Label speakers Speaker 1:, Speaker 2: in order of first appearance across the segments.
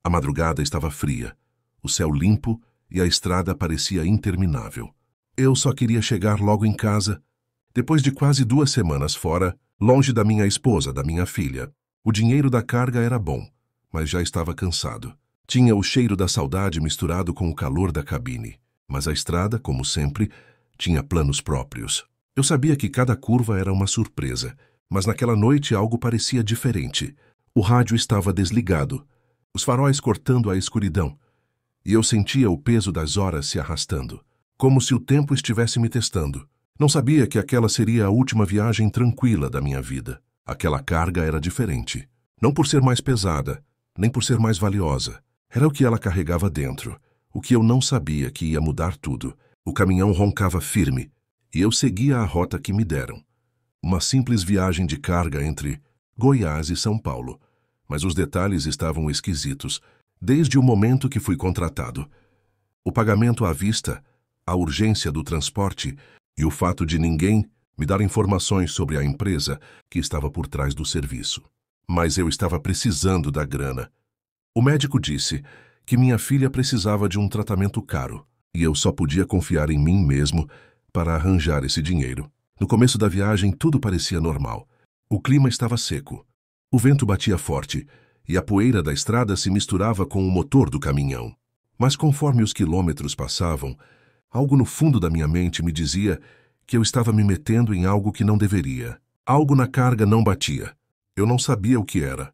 Speaker 1: A madrugada estava fria, o céu limpo e a estrada parecia interminável. Eu só queria chegar logo em casa, depois de quase 2 semanas fora, longe da minha esposa, da minha filha. O dinheiro da carga era bom, mas já estava cansado. Tinha o cheiro da saudade misturado com o calor da cabine. Mas a estrada, como sempre, tinha planos próprios. Eu sabia que cada curva era uma surpresa, mas naquela noite algo parecia diferente. O rádio estava desligado, os faróis cortando a escuridão, e eu sentia o peso das horas se arrastando, como se o tempo estivesse me testando. Não sabia que aquela seria a última viagem tranquila da minha vida. Aquela carga era diferente, não por ser mais pesada, nem por ser mais valiosa. Era o que ela carregava dentro, o que eu não sabia que ia mudar tudo. O caminhão roncava firme, e eu seguia a rota que me deram. Uma simples viagem de carga entre Goiás e São Paulo. Mas os detalhes estavam esquisitos, desde o momento que fui contratado. O pagamento à vista, a urgência do transporte e o fato de ninguém me dar informações sobre a empresa que estava por trás do serviço. Mas eu estava precisando da grana. O médico disse que minha filha precisava de um tratamento caro, e eu só podia confiar em mim mesmo para arranjar esse dinheiro. No começo da viagem, tudo parecia normal. O clima estava seco. O vento batia forte, e a poeira da estrada se misturava com o motor do caminhão. Mas conforme os quilômetros passavam, algo no fundo da minha mente me dizia que eu estava me metendo em algo que não deveria. Algo na carga não batia. Eu não sabia o que era,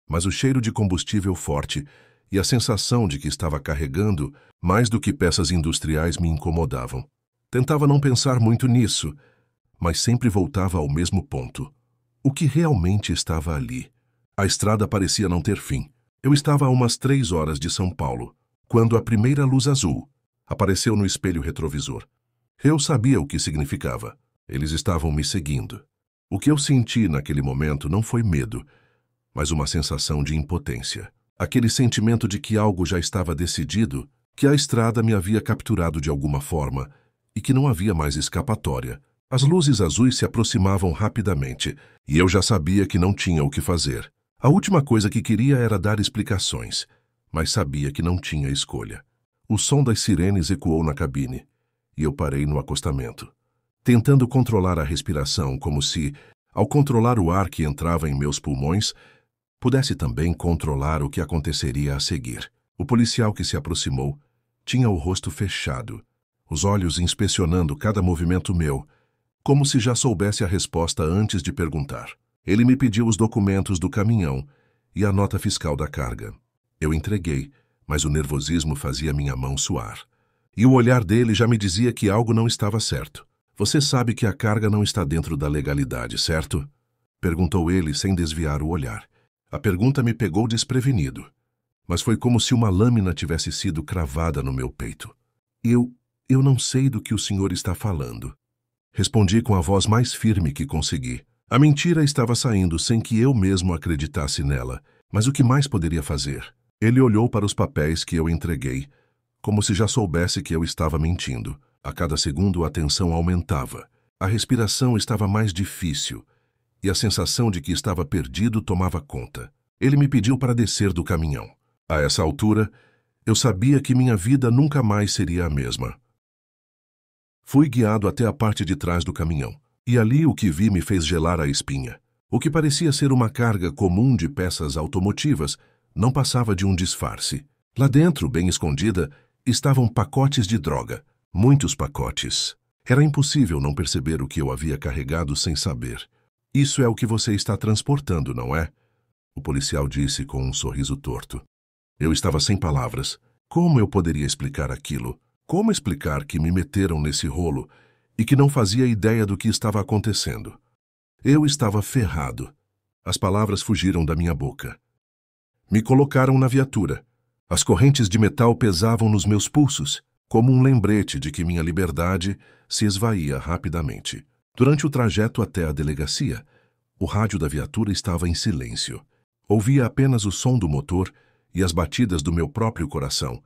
Speaker 1: mas o cheiro de combustível forte e a sensação de que estava carregando mais do que peças industriais me incomodavam. Tentava não pensar muito nisso, mas sempre voltava ao mesmo ponto. O que realmente estava ali? A estrada parecia não ter fim. Eu estava a umas 3 horas de São Paulo, quando a primeira luz azul apareceu no espelho retrovisor. Eu sabia o que significava. Eles estavam me seguindo. O que eu senti naquele momento não foi medo, mas uma sensação de impotência. Aquele sentimento de que algo já estava decidido, que a estrada me havia capturado de alguma forma e que não havia mais escapatória. As luzes azuis se aproximavam rapidamente, e eu já sabia que não tinha o que fazer. A última coisa que queria era dar explicações, mas sabia que não tinha escolha. O som das sirenes ecoou na cabine, e eu parei no acostamento, tentando controlar a respiração, como se, ao controlar o ar que entrava em meus pulmões, pudesse também controlar o que aconteceria a seguir. O policial que se aproximou tinha o rosto fechado, os olhos inspecionando cada movimento meu, como se já soubesse a resposta antes de perguntar. Ele me pediu os documentos do caminhão e a nota fiscal da carga. Eu entreguei, mas o nervosismo fazia minha mão suar. E o olhar dele já me dizia que algo não estava certo. Você sabe que a carga não está dentro da legalidade, certo? Perguntou ele sem desviar o olhar. A pergunta me pegou desprevenido, mas foi como se uma lâmina tivesse sido cravada no meu peito. Eu não sei do que o senhor está falando. Respondi com a voz mais firme que consegui. A mentira estava saindo sem que eu mesmo acreditasse nela, mas o que mais poderia fazer? Ele olhou para os papéis que eu entreguei, como se já soubesse que eu estava mentindo. A cada segundo a tensão aumentava. A respiração estava mais difícil, e a sensação de que estava perdido tomava conta. Ele me pediu para descer do caminhão. A essa altura, eu sabia que minha vida nunca mais seria a mesma. Fui guiado até a parte de trás do caminhão, e ali o que vi me fez gelar a espinha. O que parecia ser uma carga comum de peças automotivas não passava de um disfarce. Lá dentro, bem escondida, estavam pacotes de droga, muitos pacotes. Era impossível não perceber o que eu havia carregado sem saber. Isso é o que você está transportando, não é? O policial disse com um sorriso torto. Eu estava sem palavras. Como eu poderia explicar aquilo? Como explicar que me meteram nesse rolo e que não fazia ideia do que estava acontecendo? Eu estava ferrado. As palavras fugiram da minha boca. Me colocaram na viatura. As correntes de metal pesavam nos meus pulsos, como um lembrete de que minha liberdade se esvaía rapidamente. Durante o trajeto até a delegacia, o rádio da viatura estava em silêncio. Ouvia apenas o som do motor e as batidas do meu próprio coração,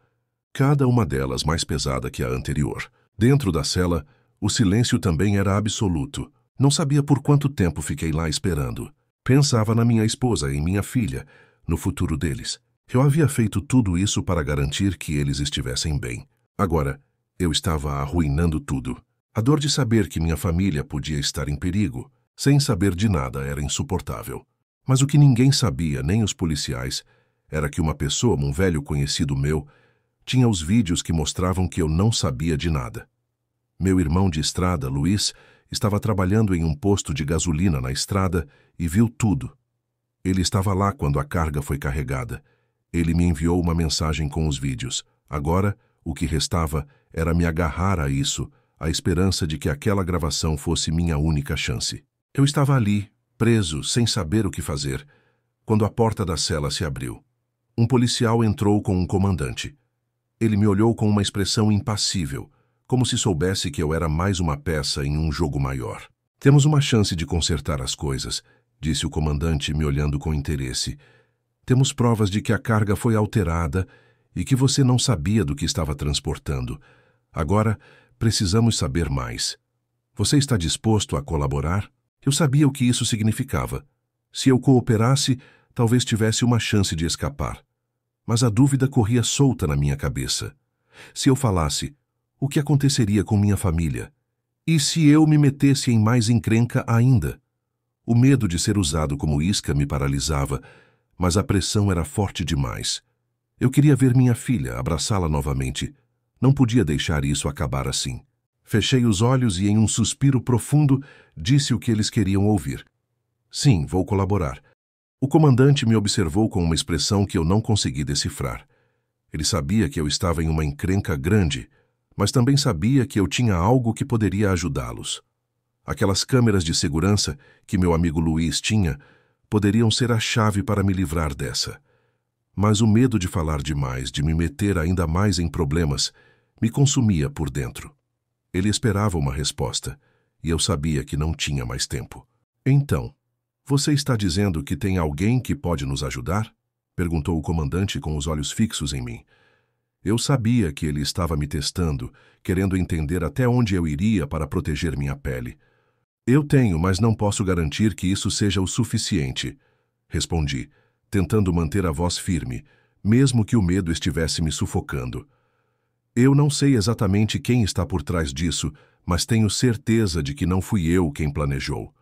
Speaker 1: cada uma delas mais pesada que a anterior. Dentro da cela, o silêncio também era absoluto. Não sabia por quanto tempo fiquei lá esperando. Pensava na minha esposa e em minha filha, no futuro deles. Eu havia feito tudo isso para garantir que eles estivessem bem. Agora, eu estava arruinando tudo. A dor de saber que minha família podia estar em perigo, sem saber de nada, era insuportável. Mas o que ninguém sabia, nem os policiais, era que uma pessoa, um velho conhecido meu, tinha os vídeos que mostravam que eu não sabia de nada. Meu irmão de estrada, Luiz, estava trabalhando em um posto de gasolina na estrada e viu tudo. Ele estava lá quando a carga foi carregada. Ele me enviou uma mensagem com os vídeos. Agora, o que restava era me agarrar a isso, a esperança de que aquela gravação fosse minha única chance. Eu estava ali, preso, sem saber o que fazer, quando a porta da cela se abriu. Um policial entrou com um comandante. Ele me olhou com uma expressão impassível, como se soubesse que eu era mais uma peça em um jogo maior. Temos uma chance de consertar as coisas, disse o comandante, me olhando com interesse. Temos provas de que a carga foi alterada e que você não sabia do que estava transportando. Agora, precisamos saber mais. Você está disposto a colaborar? Eu sabia o que isso significava. Se eu cooperasse, talvez tivesse uma chance de escapar. Mas a dúvida corria solta na minha cabeça. Se eu falasse, o que aconteceria com minha família? E se eu me metesse em mais encrenca ainda? O medo de ser usado como isca me paralisava, mas a pressão era forte demais. Eu queria ver minha filha, abraçá-la novamente. Não podia deixar isso acabar assim. Fechei os olhos e, em um suspiro profundo, disse o que eles queriam ouvir. Sim, vou colaborar. O comandante me observou com uma expressão que eu não consegui decifrar. Ele sabia que eu estava em uma encrenca grande, mas também sabia que eu tinha algo que poderia ajudá-los. Aquelas câmeras de segurança que meu amigo Luiz tinha poderiam ser a chave para me livrar dessa. Mas o medo de falar demais, de me meter ainda mais em problemas, me consumia por dentro. Ele esperava uma resposta, e eu sabia que não tinha mais tempo. Então, você está dizendo que tem alguém que pode nos ajudar? Perguntou o comandante com os olhos fixos em mim. Eu sabia que ele estava me testando, querendo entender até onde eu iria para proteger minha pele. Eu tenho, mas não posso garantir que isso seja o suficiente, respondi, tentando manter a voz firme, mesmo que o medo estivesse me sufocando. Eu não sei exatamente quem está por trás disso, mas tenho certeza de que não fui eu quem planejou.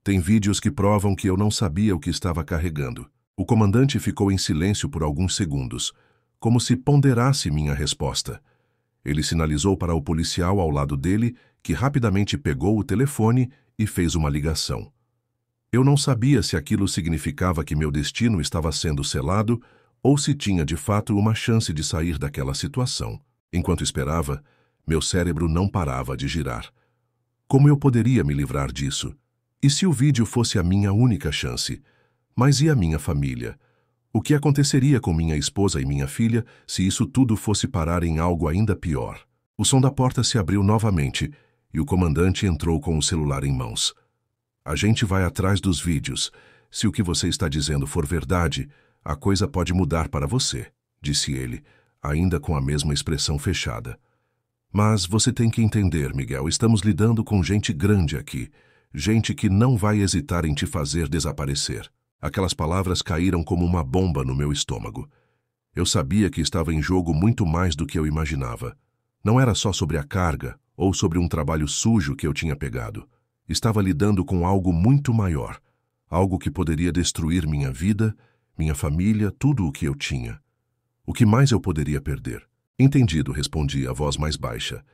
Speaker 1: Tem vídeos que provam que eu não sabia o que estava carregando. O comandante ficou em silêncio por alguns segundos, como se ponderasse minha resposta. Ele sinalizou para o policial ao lado dele, que rapidamente pegou o telefone e fez uma ligação. Eu não sabia se aquilo significava que meu destino estava sendo selado ou se tinha de fato uma chance de sair daquela situação. Enquanto esperava, meu cérebro não parava de girar. Como eu poderia me livrar disso? E se o vídeo fosse a minha única chance? Mas e a minha família? O que aconteceria com minha esposa e minha filha se isso tudo fosse parar em algo ainda pior? O som da porta se abriu novamente e o comandante entrou com o celular em mãos. A gente vai atrás dos vídeos. Se o que você está dizendo for verdade, a coisa pode mudar para você, disse ele, ainda com a mesma expressão fechada. Mas você tem que entender, Miguel, estamos lidando com gente grande aqui, gente que não vai hesitar em te fazer desaparecer. Aquelas palavras caíram como uma bomba no meu estômago. Eu sabia que estava em jogo muito mais do que eu imaginava. Não era só sobre a carga ou sobre um trabalho sujo que eu tinha pegado. Estava lidando com algo muito maior, algo que poderia destruir minha vida, minha família, tudo o que eu tinha. O que mais eu poderia perder? Entendido, respondi, a voz mais baixa.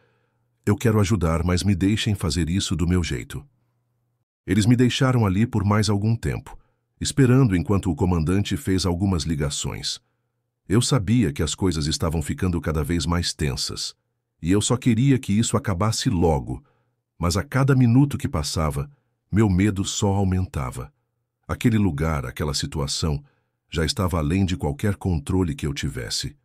Speaker 1: Eu quero ajudar, mas me deixem fazer isso do meu jeito. Eles me deixaram ali por mais algum tempo, esperando enquanto o comandante fez algumas ligações. Eu sabia que as coisas estavam ficando cada vez mais tensas, e eu só queria que isso acabasse logo, mas a cada minuto que passava, meu medo só aumentava. Aquele lugar, aquela situação, já estava além de qualquer controle que eu tivesse.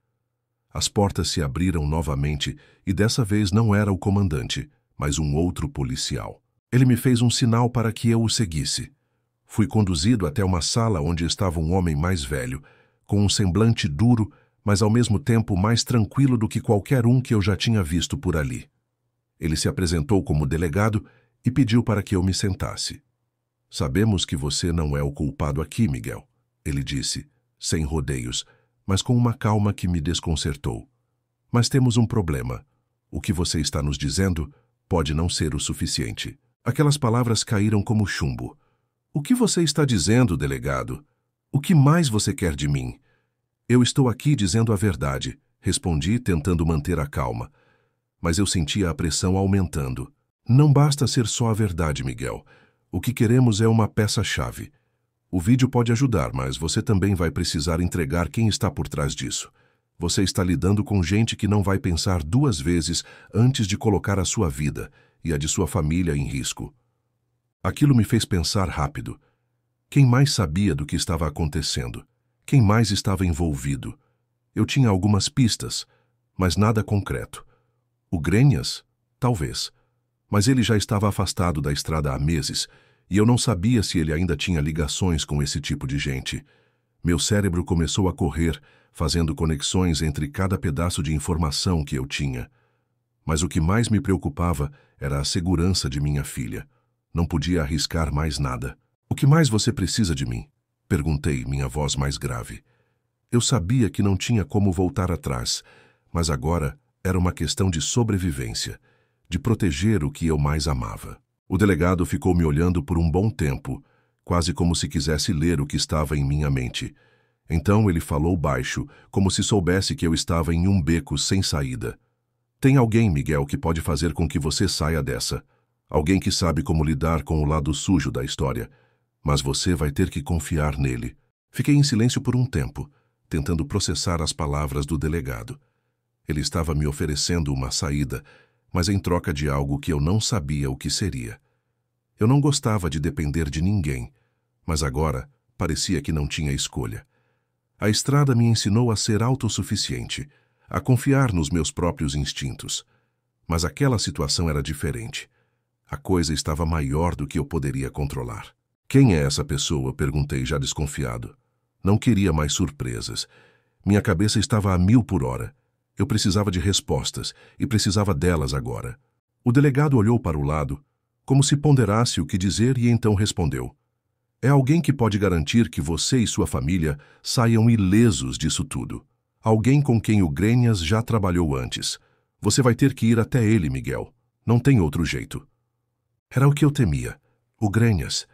Speaker 1: As portas se abriram novamente e dessa vez não era o comandante, mas um outro policial. Ele me fez um sinal para que eu o seguisse. Fui conduzido até uma sala onde estava um homem mais velho, com um semblante duro, mas ao mesmo tempo mais tranquilo do que qualquer um que eu já tinha visto por ali. Ele se apresentou como delegado e pediu para que eu me sentasse. Sabemos que você não é o culpado aqui, Miguel, ele disse, sem rodeios, mas com uma calma que me desconcertou. Mas temos um problema. O que você está nos dizendo pode não ser o suficiente. Aquelas palavras caíram como chumbo. O que você está dizendo, delegado? O que mais você quer de mim? Eu estou aqui dizendo a verdade, respondi, tentando manter a calma. Mas eu sentia a pressão aumentando. Não basta ser só a verdade, Miguel. O que queremos é uma peça-chave. O vídeo pode ajudar, mas você também vai precisar entregar quem está por trás disso. Você está lidando com gente que não vai pensar duas vezes antes de colocar a sua vida e a de sua família em risco. Aquilo me fez pensar rápido. Quem mais sabia do que estava acontecendo? Quem mais estava envolvido? Eu tinha algumas pistas, mas nada concreto. O Grenhas? Talvez. Mas ele já estava afastado da estrada há meses, e eu não sabia se ele ainda tinha ligações com esse tipo de gente. Meu cérebro começou a correr, fazendo conexões entre cada pedaço de informação que eu tinha. Mas o que mais me preocupava era a segurança de minha filha. Não podia arriscar mais nada. O que mais você precisa de mim? Perguntei, minha voz mais grave. Eu sabia que não tinha como voltar atrás, mas agora era uma questão de sobrevivência, de proteger o que eu mais amava. O delegado ficou me olhando por um bom tempo, quase como se quisesse ler o que estava em minha mente. Então ele falou baixo, como se soubesse que eu estava em um beco sem saída. Tem alguém, Miguel, que pode fazer com que você saia dessa. Alguém que sabe como lidar com o lado sujo da história. Mas você vai ter que confiar nele. Fiquei em silêncio por um tempo, tentando processar as palavras do delegado. Ele estava me oferecendo uma saída, mas em troca de algo que eu não sabia o que seria. Eu não gostava de depender de ninguém, mas agora parecia que não tinha escolha. A estrada me ensinou a ser autossuficiente, a confiar nos meus próprios instintos. Mas aquela situação era diferente. A coisa estava maior do que eu poderia controlar. Quem é essa pessoa? Perguntei, já desconfiado. Não queria mais surpresas. Minha cabeça estava a 1000 por hora. Eu precisava de respostas, e precisava delas agora. O delegado olhou para o lado, como se ponderasse o que dizer, e então respondeu. É alguém que pode garantir que você e sua família saiam ilesos disso tudo. Alguém com quem o Grenhas já trabalhou antes. Você vai ter que ir até ele, Miguel. Não tem outro jeito. Era o que eu temia. O Grenhas.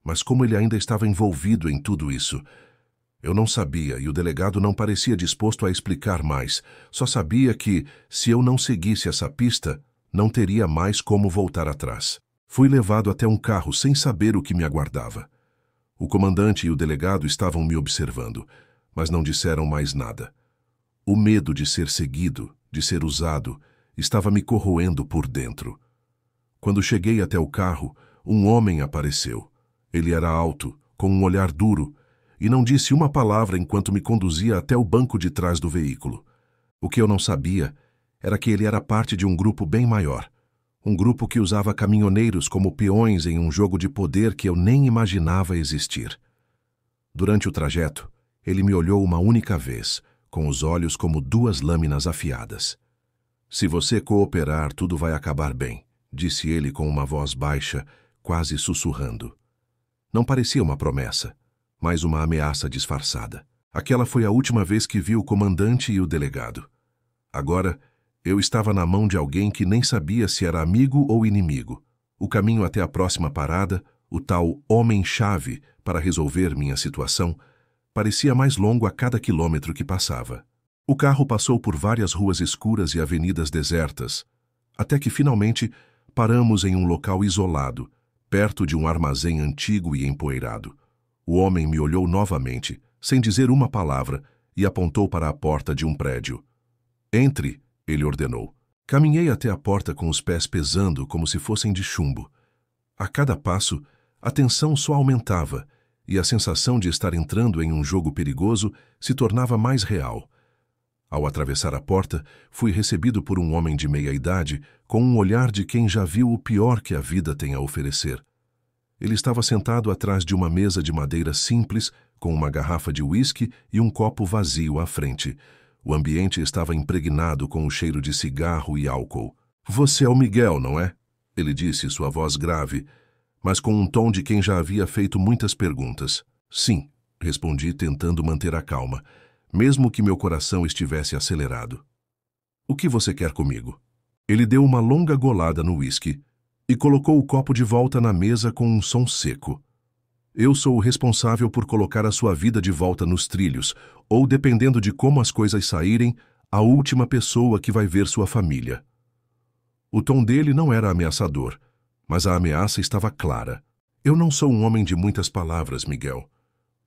Speaker 1: Mas como ele ainda estava envolvido em tudo isso? Eu não sabia, e o delegado não parecia disposto a explicar mais. Só sabia que, se eu não seguisse essa pista, não teria mais como voltar atrás. Fui levado até um carro sem saber o que me aguardava. O comandante e o delegado estavam me observando, mas não disseram mais nada. O medo de ser seguido, de ser usado, estava me corroendo por dentro. Quando cheguei até o carro, um homem apareceu. Ele era alto, com um olhar duro, e não disse uma palavra enquanto me conduzia até o banco de trás do veículo. O que eu não sabia era que ele era parte de um grupo bem maior. Um grupo que usava caminhoneiros como peões em um jogo de poder que eu nem imaginava existir. Durante o trajeto, ele me olhou uma única vez, com os olhos como duas lâminas afiadas. Se você cooperar, tudo vai acabar bem, disse ele com uma voz baixa, quase sussurrando. Não parecia uma promessa, mas uma ameaça disfarçada. Aquela foi a última vez que vi o comandante e o delegado. Agora, eu estava na mão de alguém que nem sabia se era amigo ou inimigo. O caminho até a próxima parada, o tal homem-chave para resolver minha situação, parecia mais longo a cada quilômetro que passava. O carro passou por várias ruas escuras e avenidas desertas, até que finalmente paramos em um local isolado, perto de um armazém antigo e empoeirado. O homem me olhou novamente, sem dizer uma palavra, e apontou para a porta de um prédio. Entre, ele ordenou. Caminhei até a porta com os pés pesando como se fossem de chumbo. A cada passo, a tensão só aumentava, e a sensação de estar entrando em um jogo perigoso se tornava mais real. Ao atravessar a porta, fui recebido por um homem de meia-idade, com um olhar de quem já viu o pior que a vida tem a oferecer. Ele estava sentado atrás de uma mesa de madeira simples, com uma garrafa de uísque e um copo vazio à frente. O ambiente estava impregnado com o cheiro de cigarro e álcool. Você é o Miguel, não é? Ele disse, sua voz grave, mas com um tom de quem já havia feito muitas perguntas. Sim, respondi, tentando manter a calma. mesmo que meu coração estivesse acelerado. O que você quer comigo? Ele deu uma longa golada no uísque e colocou o copo de volta na mesa com um som seco. Eu sou o responsável por colocar a sua vida de volta nos trilhos, ou, dependendo de como as coisas saírem, a última pessoa que vai ver sua família. O tom dele não era ameaçador, mas a ameaça estava clara. Eu não sou um homem de muitas palavras, Miguel.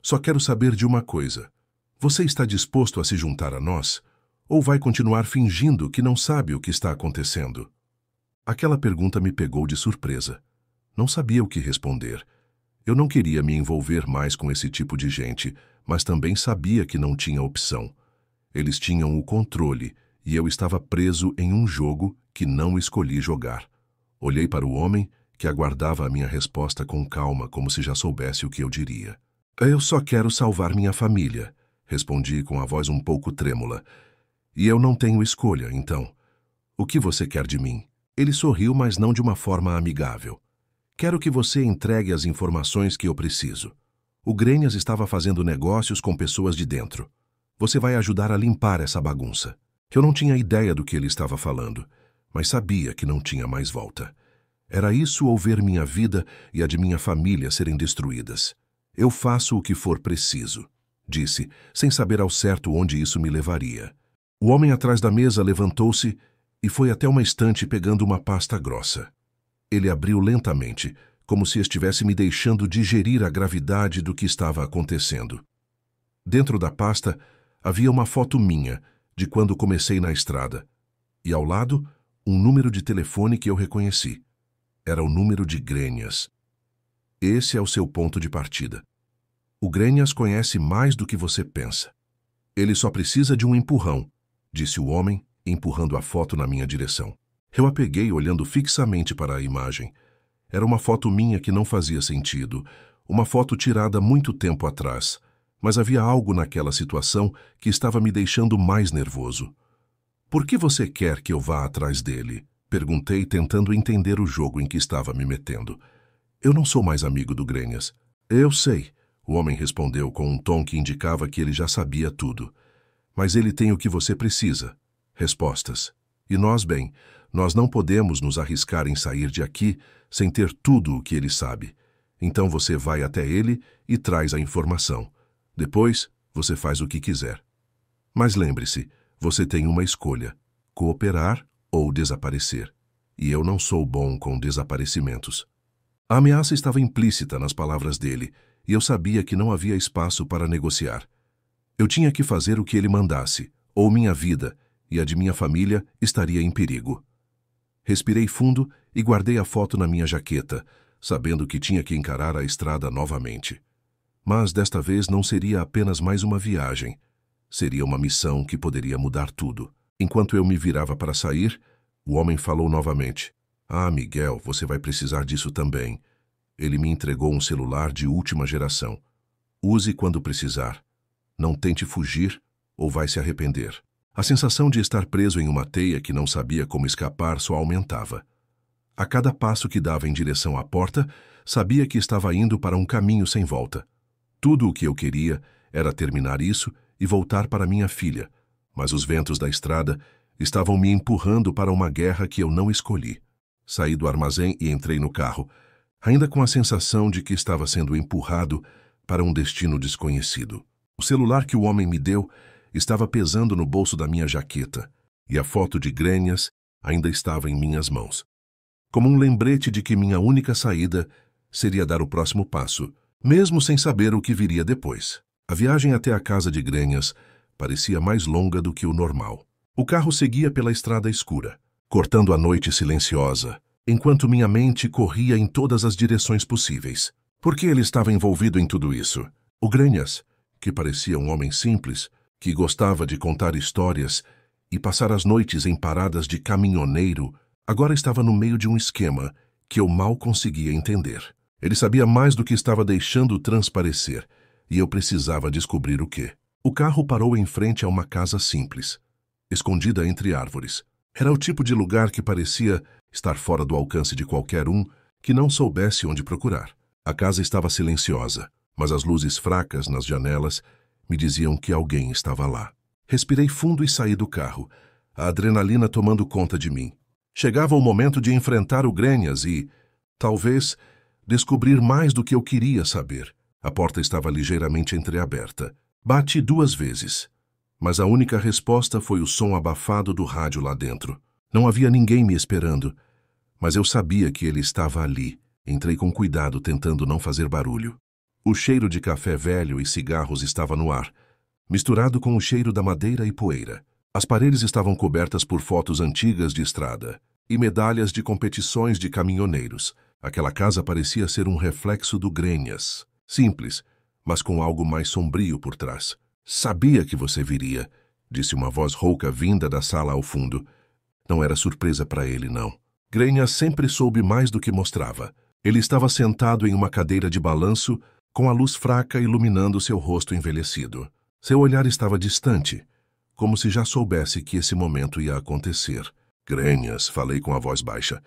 Speaker 1: Só quero saber de uma coisa. Você está disposto a se juntar a nós? Ou vai continuar fingindo que não sabe o que está acontecendo? Aquela pergunta me pegou de surpresa. Não sabia o que responder. Eu não queria me envolver mais com esse tipo de gente, mas também sabia que não tinha opção. Eles tinham o controle e eu estava preso em um jogo que não escolhi jogar. Olhei para o homem, que aguardava a minha resposta com calma, como se já soubesse o que eu diria. Eu só quero salvar minha família, respondi com a voz um pouco trêmula. E eu não tenho escolha, então. O que você quer de mim? Ele sorriu, mas não de uma forma amigável. Quero que você entregue as informações que eu preciso. O Grenhas estava fazendo negócios com pessoas de dentro. Você vai ajudar a limpar essa bagunça. Eu não tinha ideia do que ele estava falando, mas sabia que não tinha mais volta. Era isso ou ver minha vida e a de minha família serem destruídas. Eu faço o que for preciso, disse, sem saber ao certo onde isso me levaria. O homem atrás da mesa levantou-se e foi até uma estante pegando uma pasta grossa. Ele abriu lentamente, como se estivesse me deixando digerir a gravidade do que estava acontecendo. Dentro da pasta havia uma foto minha, de quando comecei na estrada, e ao lado, um número de telefone que eu reconheci. Era o número de Grenhas. Esse é o seu ponto de partida. O Grenhas conhece mais do que você pensa. Ele só precisa de um empurrão, disse o homem, empurrando a foto na minha direção. Eu a peguei olhando fixamente para a imagem. Era uma foto minha que não fazia sentido, uma foto tirada muito tempo atrás, mas havia algo naquela situação que estava me deixando mais nervoso. Por que você quer que eu vá atrás dele? Perguntei, tentando entender o jogo em que estava me metendo. Eu não sou mais amigo do Grenhas. Eu sei, o homem respondeu com um tom que indicava que ele já sabia tudo. Mas ele tem o que você precisa. Respostas. E nós, bem, nós não podemos nos arriscar em sair de aqui sem ter tudo o que ele sabe. Então você vai até ele e traz a informação. Depois, você faz o que quiser. Mas lembre-se, você tem uma escolha: cooperar ou desaparecer. E eu não sou bom com desaparecimentos. A ameaça estava implícita nas palavras dele, e eu sabia que não havia espaço para negociar. Eu tinha que fazer o que ele mandasse, ou minha vida e a de minha família estaria em perigo. Respirei fundo e guardei a foto na minha jaqueta, sabendo que tinha que encarar a estrada novamente. Mas desta vez não seria apenas mais uma viagem. Seria uma missão que poderia mudar tudo. Enquanto eu me virava para sair, o homem falou novamente. Ah, Miguel, você vai precisar disso também. Ele me entregou um celular de última geração. Use quando precisar. Não tente fugir ou vai se arrepender. A sensação de estar preso em uma teia que não sabia como escapar só aumentava. A cada passo que dava em direção à porta, sabia que estava indo para um caminho sem volta. Tudo o que eu queria era terminar isso e voltar para minha filha, mas os ventos da estrada estavam me empurrando para uma guerra que eu não escolhi. Saí do armazém e entrei no carro, ainda com a sensação de que estava sendo empurrado para um destino desconhecido. O celular que o homem me deu estava pesando no bolso da minha jaqueta, e a foto de Grenhas ainda estava em minhas mãos. Como um lembrete de que minha única saída seria dar o próximo passo, mesmo sem saber o que viria depois. A viagem até a casa de Grenhas parecia mais longa do que o normal. O carro seguia pela estrada escura, cortando a noite silenciosa, enquanto minha mente corria em todas as direções possíveis. Por que ele estava envolvido em tudo isso? O Grenhas, que parecia um homem simples, que gostava de contar histórias e passar as noites em paradas de caminhoneiro, agora estava no meio de um esquema que eu mal conseguia entender. Ele sabia mais do que estava deixando transparecer, e eu precisava descobrir o quê. O carro parou em frente a uma casa simples, escondida entre árvores. Era o tipo de lugar que parecia estar fora do alcance de qualquer um que não soubesse onde procurar. A casa estava silenciosa, mas as luzes fracas nas janelas Me diziam que alguém estava lá. Respirei fundo e saí do carro, a adrenalina tomando conta de mim. Chegava o momento de enfrentar o Grenhas e, talvez, descobrir mais do que eu queria saber. A porta estava ligeiramente entreaberta. Bati 2 vezes, mas a única resposta foi o som abafado do rádio lá dentro. Não havia ninguém me esperando, mas eu sabia que ele estava ali. Entrei com cuidado, tentando não fazer barulho. O cheiro de café velho e cigarros estava no ar, misturado com o cheiro da madeira e poeira. As paredes estavam cobertas por fotos antigas de estrada e medalhas de competições de caminhoneiros. Aquela casa parecia ser um reflexo do Grenhas. Simples, mas com algo mais sombrio por trás. Sabia que você viria, disse uma voz rouca vinda da sala ao fundo. Não era surpresa para ele, não. Grenhas sempre soube mais do que mostrava. Ele estava sentado em uma cadeira de balanço, com a luz fraca iluminando seu rosto envelhecido. Seu olhar estava distante, como se já soubesse que esse momento ia acontecer. Grenhas, falei com a voz baixa.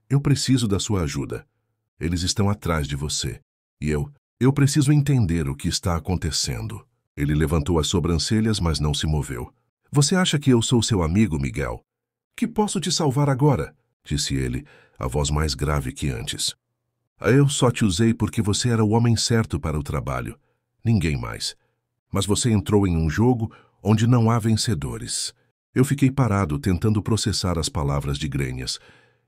Speaker 1: Eu preciso da sua ajuda. Eles estão atrás de você. E eu preciso entender o que está acontecendo. Ele levantou as sobrancelhas, mas não se moveu. Você acha que eu sou seu amigo, Miguel? Que posso te salvar agora? Disse ele, a voz mais grave que antes. Eu só te usei porque você era o homem certo para o trabalho. Ninguém mais. Mas você entrou em um jogo onde não há vencedores. Eu fiquei parado, tentando processar as palavras de Grenhas.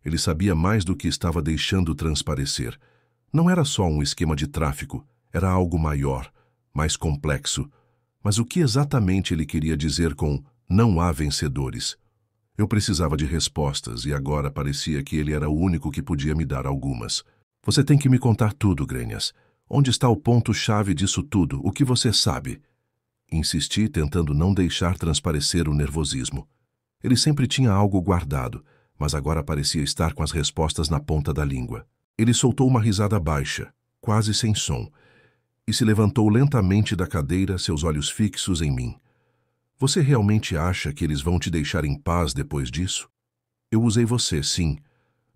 Speaker 1: Ele sabia mais do que estava deixando transparecer. Não era só um esquema de tráfico, era algo maior, mais complexo. Mas o que exatamente ele queria dizer com "não há vencedores"? Eu precisava de respostas e agora parecia que ele era o único que podia me dar algumas. Você tem que me contar tudo, Grenhas. Onde está o ponto-chave disso tudo? O que você sabe? Insisti, tentando não deixar transparecer o nervosismo. Ele sempre tinha algo guardado, mas agora parecia estar com as respostas na ponta da língua. Ele soltou uma risada baixa, quase sem som, e se levantou lentamente da cadeira, seus olhos fixos em mim. Você realmente acha que eles vão te deixar em paz depois disso? Eu usei você, sim,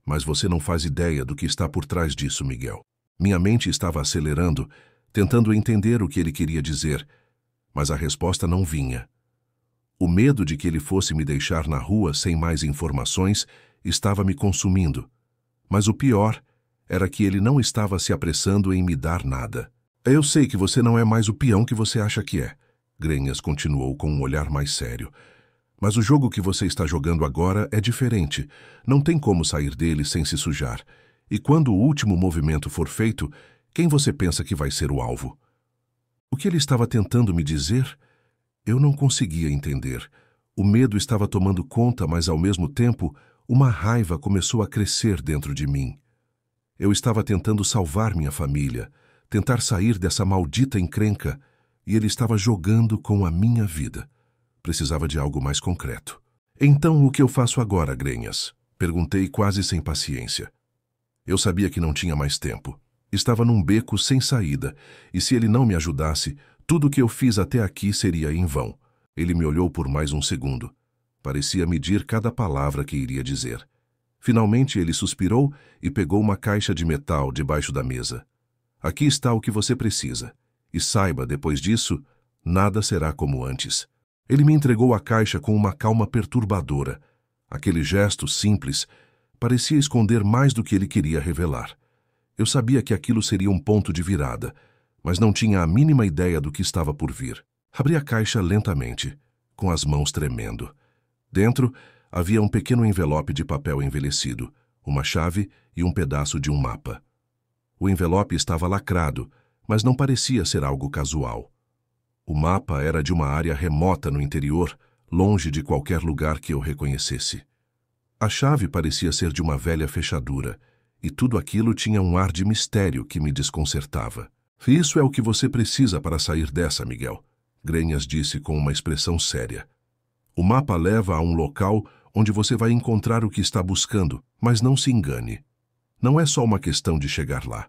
Speaker 1: mas você não faz ideia do que está por trás disso, Miguel. Minha mente estava acelerando, tentando entender o que ele queria dizer, mas a resposta não vinha. O medo de que ele fosse me deixar na rua sem mais informações estava me consumindo, mas o pior era que ele não estava se apressando em me dar nada. Eu sei que você não é mais o peão que você acha que é, Grenhas continuou com um olhar mais sério. Mas o jogo que você está jogando agora é diferente. Não tem como sair dele sem se sujar. E quando o último movimento for feito, quem você pensa que vai ser o alvo? O que ele estava tentando me dizer? Eu não conseguia entender. O medo estava tomando conta, mas ao mesmo tempo, uma raiva começou a crescer dentro de mim. Eu estava tentando salvar minha família, tentar sair dessa maldita encrenca, e ele estava jogando com a minha vida. Precisava de algo mais concreto. Então, o que eu faço agora, Grenhas? Perguntei quase sem paciência. Eu sabia que não tinha mais tempo. Estava num beco sem saída, e se ele não me ajudasse, tudo o que eu fiz até aqui seria em vão. Ele me olhou por mais um segundo. Parecia medir cada palavra que iria dizer. Finalmente ele suspirou e pegou uma caixa de metal debaixo da mesa. Aqui está o que você precisa. E saiba, depois disso, nada será como antes. Ele me entregou a caixa com uma calma perturbadora. Aquele gesto simples parecia esconder mais do que ele queria revelar. Eu sabia que aquilo seria um ponto de virada, mas não tinha a mínima ideia do que estava por vir. Abri a caixa lentamente, com as mãos tremendo. Dentro havia um pequeno envelope de papel envelhecido, uma chave e um pedaço de um mapa. O envelope estava lacrado, mas não parecia ser algo casual. O mapa era de uma área remota no interior, longe de qualquer lugar que eu reconhecesse. A chave parecia ser de uma velha fechadura, e tudo aquilo tinha um ar de mistério que me desconcertava. Isso é o que você precisa para sair dessa, Miguel, Grenhas disse com uma expressão séria. O mapa leva a um local onde você vai encontrar o que está buscando, mas não se engane. Não é só uma questão de chegar lá.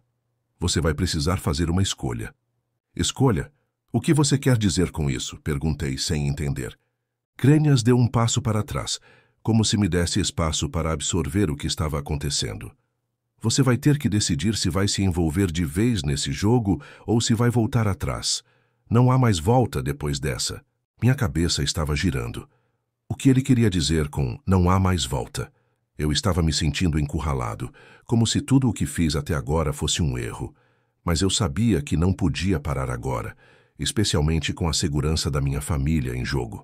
Speaker 1: Você vai precisar fazer uma escolha. Escolha? O que você quer dizer com isso? Perguntei, sem entender. Grenhas deu um passo para trás, como se me desse espaço para absorver o que estava acontecendo. Você vai ter que decidir se vai se envolver de vez nesse jogo ou se vai voltar atrás. Não há mais volta depois dessa. Minha cabeça estava girando. O que ele queria dizer com não há mais volta? Eu estava me sentindo encurralado, como se tudo o que fiz até agora fosse um erro. Mas eu sabia que não podia parar agora, especialmente com a segurança da minha família em jogo.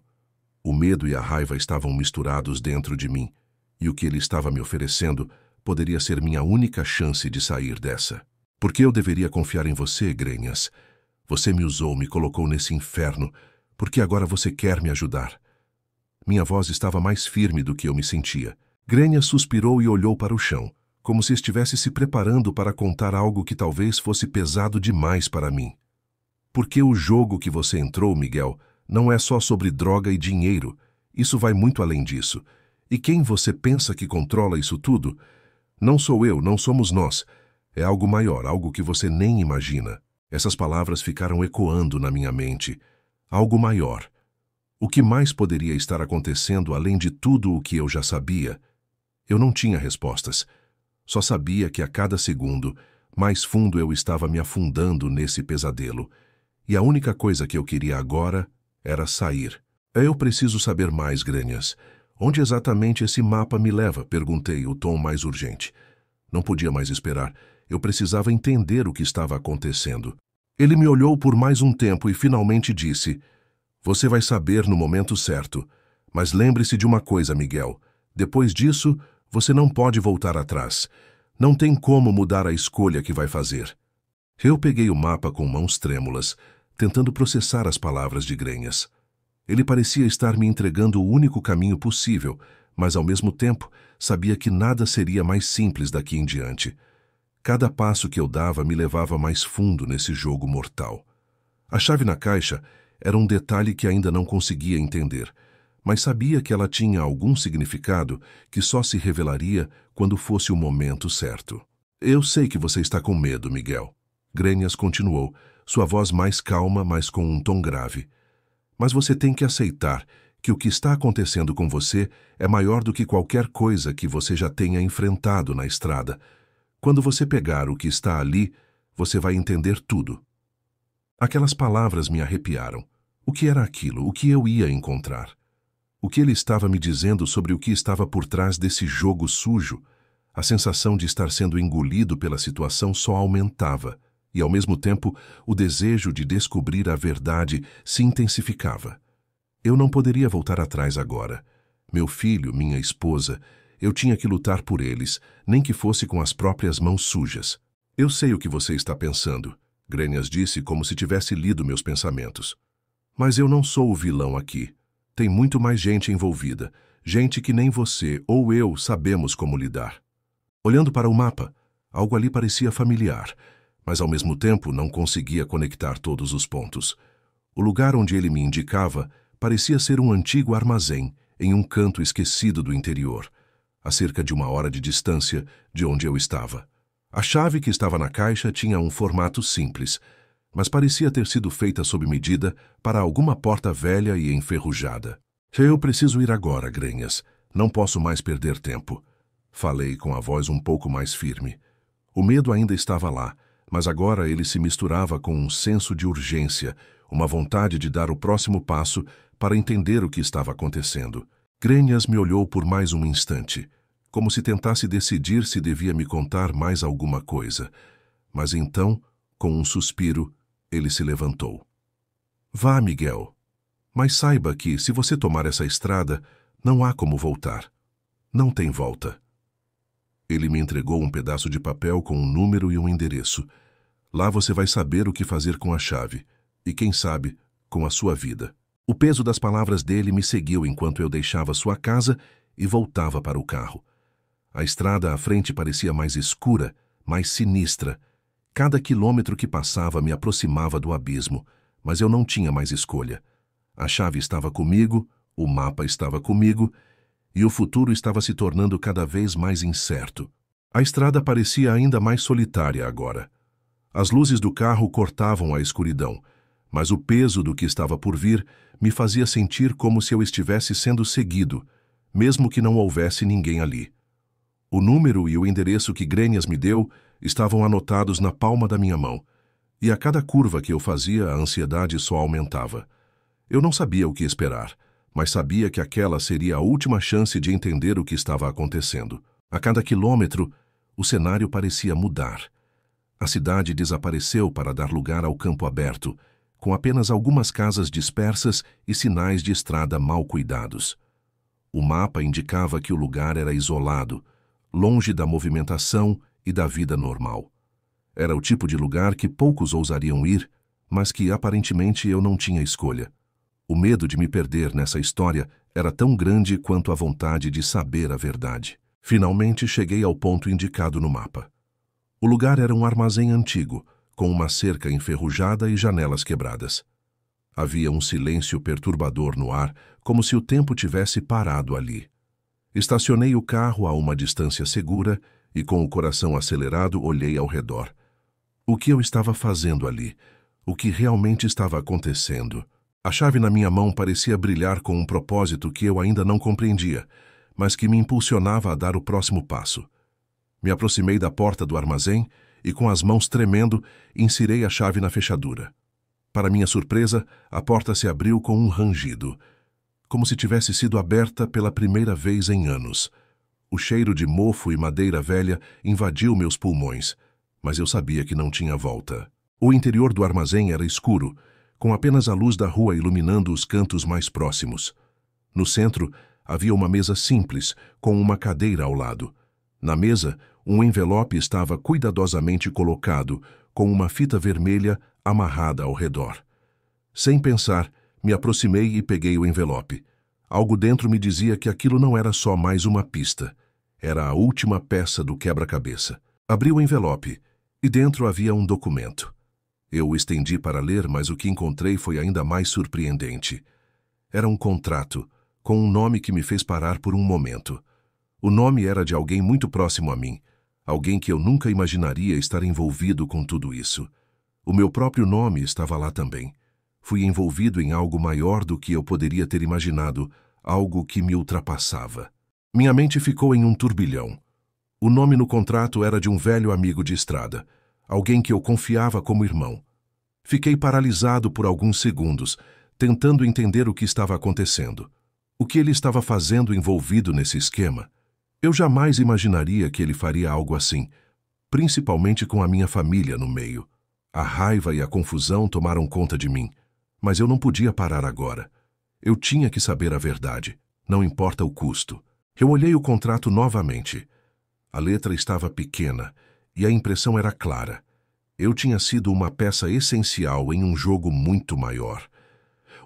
Speaker 1: O medo e a raiva estavam misturados dentro de mim, e o que ele estava me oferecendo poderia ser minha única chance de sair dessa. Por que eu deveria confiar em você, Grenhas? Você me usou, me colocou nesse inferno, porque agora você quer me ajudar. Minha voz estava mais firme do que eu me sentia. Grenhas suspirou e olhou para o chão, como se estivesse se preparando para contar algo que talvez fosse pesado demais para mim. Porque o jogo que você entrou, Miguel, não é só sobre droga e dinheiro. Isso vai muito além disso. E quem você pensa que controla isso tudo? Não sou eu, não somos nós. É algo maior, algo que você nem imagina. Essas palavras ficaram ecoando na minha mente. Algo maior. O que mais poderia estar acontecendo além de tudo o que eu já sabia? Eu não tinha respostas. Só sabia que a cada segundo, mais fundo eu estava me afundando nesse pesadelo. E a única coisa que eu queria agora era sair. Eu preciso saber mais, Grenhas. Onde exatamente esse mapa me leva? Perguntei, o tom mais urgente. Não podia mais esperar. Eu precisava entender o que estava acontecendo. Ele me olhou por mais um tempo e finalmente disse: Você vai saber no momento certo. Mas lembre-se de uma coisa, Miguel. Depois disso, você não pode voltar atrás. Não tem como mudar a escolha que vai fazer. Eu peguei o mapa com mãos trêmulas, tentando processar as palavras de Grenhas. Ele parecia estar me entregando o único caminho possível, mas ao mesmo tempo sabia que nada seria mais simples daqui em diante. Cada passo que eu dava me levava mais fundo nesse jogo mortal. A chave na caixa era um detalhe que ainda não conseguia entender, mas sabia que ela tinha algum significado que só se revelaria quando fosse o momento certo. Eu sei que você está com medo, Miguel. Grenhas continuou, sua voz mais calma, mas com um tom grave. Mas você tem que aceitar que o que está acontecendo com você é maior do que qualquer coisa que você já tenha enfrentado na estrada. Quando você pegar o que está ali, você vai entender tudo. Aquelas palavras me arrepiaram. O que era aquilo? O que eu ia encontrar? O que ele estava me dizendo sobre o que estava por trás desse jogo sujo? A sensação de estar sendo engolido pela situação só aumentava, e ao mesmo tempo o desejo de descobrir a verdade se intensificava. Eu não poderia voltar atrás agora. Meu filho, minha esposa, eu tinha que lutar por eles, nem que fosse com as próprias mãos sujas. Eu sei o que você está pensando, Grenhas disse como se tivesse lido meus pensamentos. Mas eu não sou o vilão aqui. Tem muito mais gente envolvida, gente que nem você ou eu sabemos como lidar. Olhando para o mapa, algo ali parecia familiar, mas ao mesmo tempo não conseguia conectar todos os pontos. O lugar onde ele me indicava parecia ser um antigo armazém em um canto esquecido do interior, a cerca de 1 hora de distância de onde eu estava. A chave que estava na caixa tinha um formato simples, mas parecia ter sido feita sob medida para alguma porta velha e enferrujada. Eu preciso ir agora, Grenhas. Não posso mais perder tempo. Falei com a voz um pouco mais firme. O medo ainda estava lá, mas agora ele se misturava com um senso de urgência, uma vontade de dar o próximo passo para entender o que estava acontecendo. Grenhas me olhou por mais um instante, como se tentasse decidir se devia me contar mais alguma coisa. Mas então, com um suspiro, ele se levantou. Vá, Miguel. Mas saiba que, se você tomar essa estrada, não há como voltar. Não tem volta. Ele me entregou um pedaço de papel com um número e um endereço. Lá você vai saber o que fazer com a chave. E, quem sabe, com a sua vida. O peso das palavras dele me seguiu enquanto eu deixava sua casa e voltava para o carro. A estrada à frente parecia mais escura, mais sinistra. Cada quilômetro que passava me aproximava do abismo, mas eu não tinha mais escolha. A chave estava comigo, o mapa estava comigo, e o futuro estava se tornando cada vez mais incerto. A estrada parecia ainda mais solitária agora. As luzes do carro cortavam a escuridão, mas o peso do que estava por vir me fazia sentir como se eu estivesse sendo seguido, mesmo que não houvesse ninguém ali. O número e o endereço que Grenhas me deu estavam anotados na palma da minha mão. E a cada curva que eu fazia, a ansiedade só aumentava. Eu não sabia o que esperar, mas sabia que aquela seria a última chance de entender o que estava acontecendo. A cada quilômetro, o cenário parecia mudar. A cidade desapareceu para dar lugar ao campo aberto, com apenas algumas casas dispersas e sinais de estrada mal cuidados. O mapa indicava que o lugar era isolado, longe da movimentação e da vida normal. Era o tipo de lugar que poucos ousariam ir, mas que aparentemente eu não tinha escolha. O medo de me perder nessa história era tão grande quanto a vontade de saber a verdade. Finalmente cheguei ao ponto indicado no mapa. O lugar era um armazém antigo, com uma cerca enferrujada e janelas quebradas. Havia um silêncio perturbador no ar, como se o tempo tivesse parado ali. Estacionei o carro a uma distância segura e, com o coração acelerado, olhei ao redor. O que eu estava fazendo ali? O que realmente estava acontecendo? A chave na minha mão parecia brilhar com um propósito que eu ainda não compreendia, mas que me impulsionava a dar o próximo passo. Me aproximei da porta do armazém e, com as mãos tremendo, insirei a chave na fechadura. Para minha surpresa, a porta se abriu com um rangido, como se tivesse sido aberta pela primeira vez em anos. O cheiro de mofo e madeira velha invadiu meus pulmões, mas eu sabia que não tinha volta. O interior do armazém era escuro, com apenas a luz da rua iluminando os cantos mais próximos. No centro, havia uma mesa simples, com uma cadeira ao lado. Na mesa, um envelope estava cuidadosamente colocado, com uma fita vermelha amarrada ao redor. Sem pensar, me aproximei e peguei o envelope. Algo dentro me dizia que aquilo não era só mais uma pista. Era a última peça do quebra-cabeça. Abri o envelope, e dentro havia um documento. Eu o estendi para ler, mas o que encontrei foi ainda mais surpreendente. Era um contrato, com um nome que me fez parar por um momento. O nome era de alguém muito próximo a mim, alguém que eu nunca imaginaria estar envolvido com tudo isso. O meu próprio nome estava lá também. Fui envolvido em algo maior do que eu poderia ter imaginado, algo que me ultrapassava. Minha mente ficou em um turbilhão. O nome no contrato era de um velho amigo de estrada, alguém que eu confiava como irmão. Fiquei paralisado por alguns segundos, tentando entender o que estava acontecendo. O que ele estava fazendo envolvido nesse esquema? Eu jamais imaginaria que ele faria algo assim, principalmente com a minha família no meio. A raiva e a confusão tomaram conta de mim, mas eu não podia parar agora. Eu tinha que saber a verdade, não importa o custo. Eu olhei o contrato novamente. A letra estava pequena e a impressão era clara. Eu tinha sido uma peça essencial em um jogo muito maior.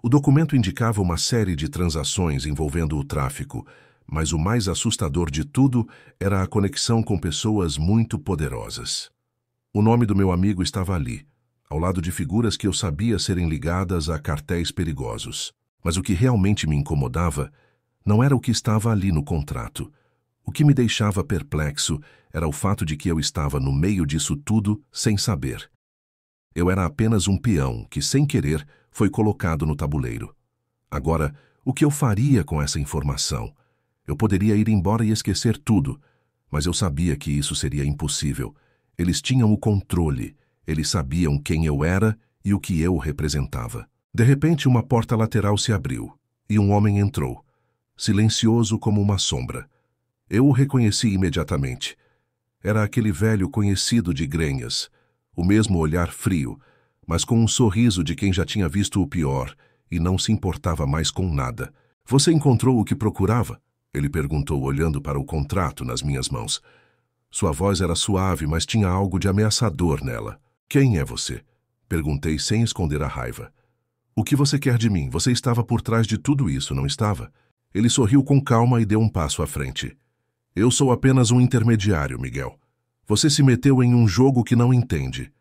Speaker 1: O documento indicava uma série de transações envolvendo o tráfico, mas o mais assustador de tudo era a conexão com pessoas muito poderosas. O nome do meu amigo estava ali, ao lado de figuras que eu sabia serem ligadas a cartéis perigosos. Mas o que realmente me incomodava não era o que estava ali no contrato. O que me deixava perplexo era o fato de que eu estava no meio disso tudo sem saber. Eu era apenas um peão que, sem querer, foi colocado no tabuleiro. Agora, o que eu faria com essa informação? Eu poderia ir embora e esquecer tudo, mas eu sabia que isso seria impossível. Eles tinham o controle, eles sabiam quem eu era e o que eu representava. De repente, uma porta lateral se abriu, e um homem entrou, silencioso como uma sombra. Eu o reconheci imediatamente. Era aquele velho conhecido de Grenhas, o mesmo olhar frio, mas com um sorriso de quem já tinha visto o pior e não se importava mais com nada. "Você encontrou o que procurava?" Ele perguntou, olhando para o contrato nas minhas mãos. Sua voz era suave, mas tinha algo de ameaçador nela. "Quem é você?" Perguntei sem esconder a raiva. "O que você quer de mim? Você estava por trás de tudo isso, não estava?" Ele sorriu com calma e deu um passo à frente. "Eu sou apenas um intermediário, Miguel. Você se meteu em um jogo que não entende.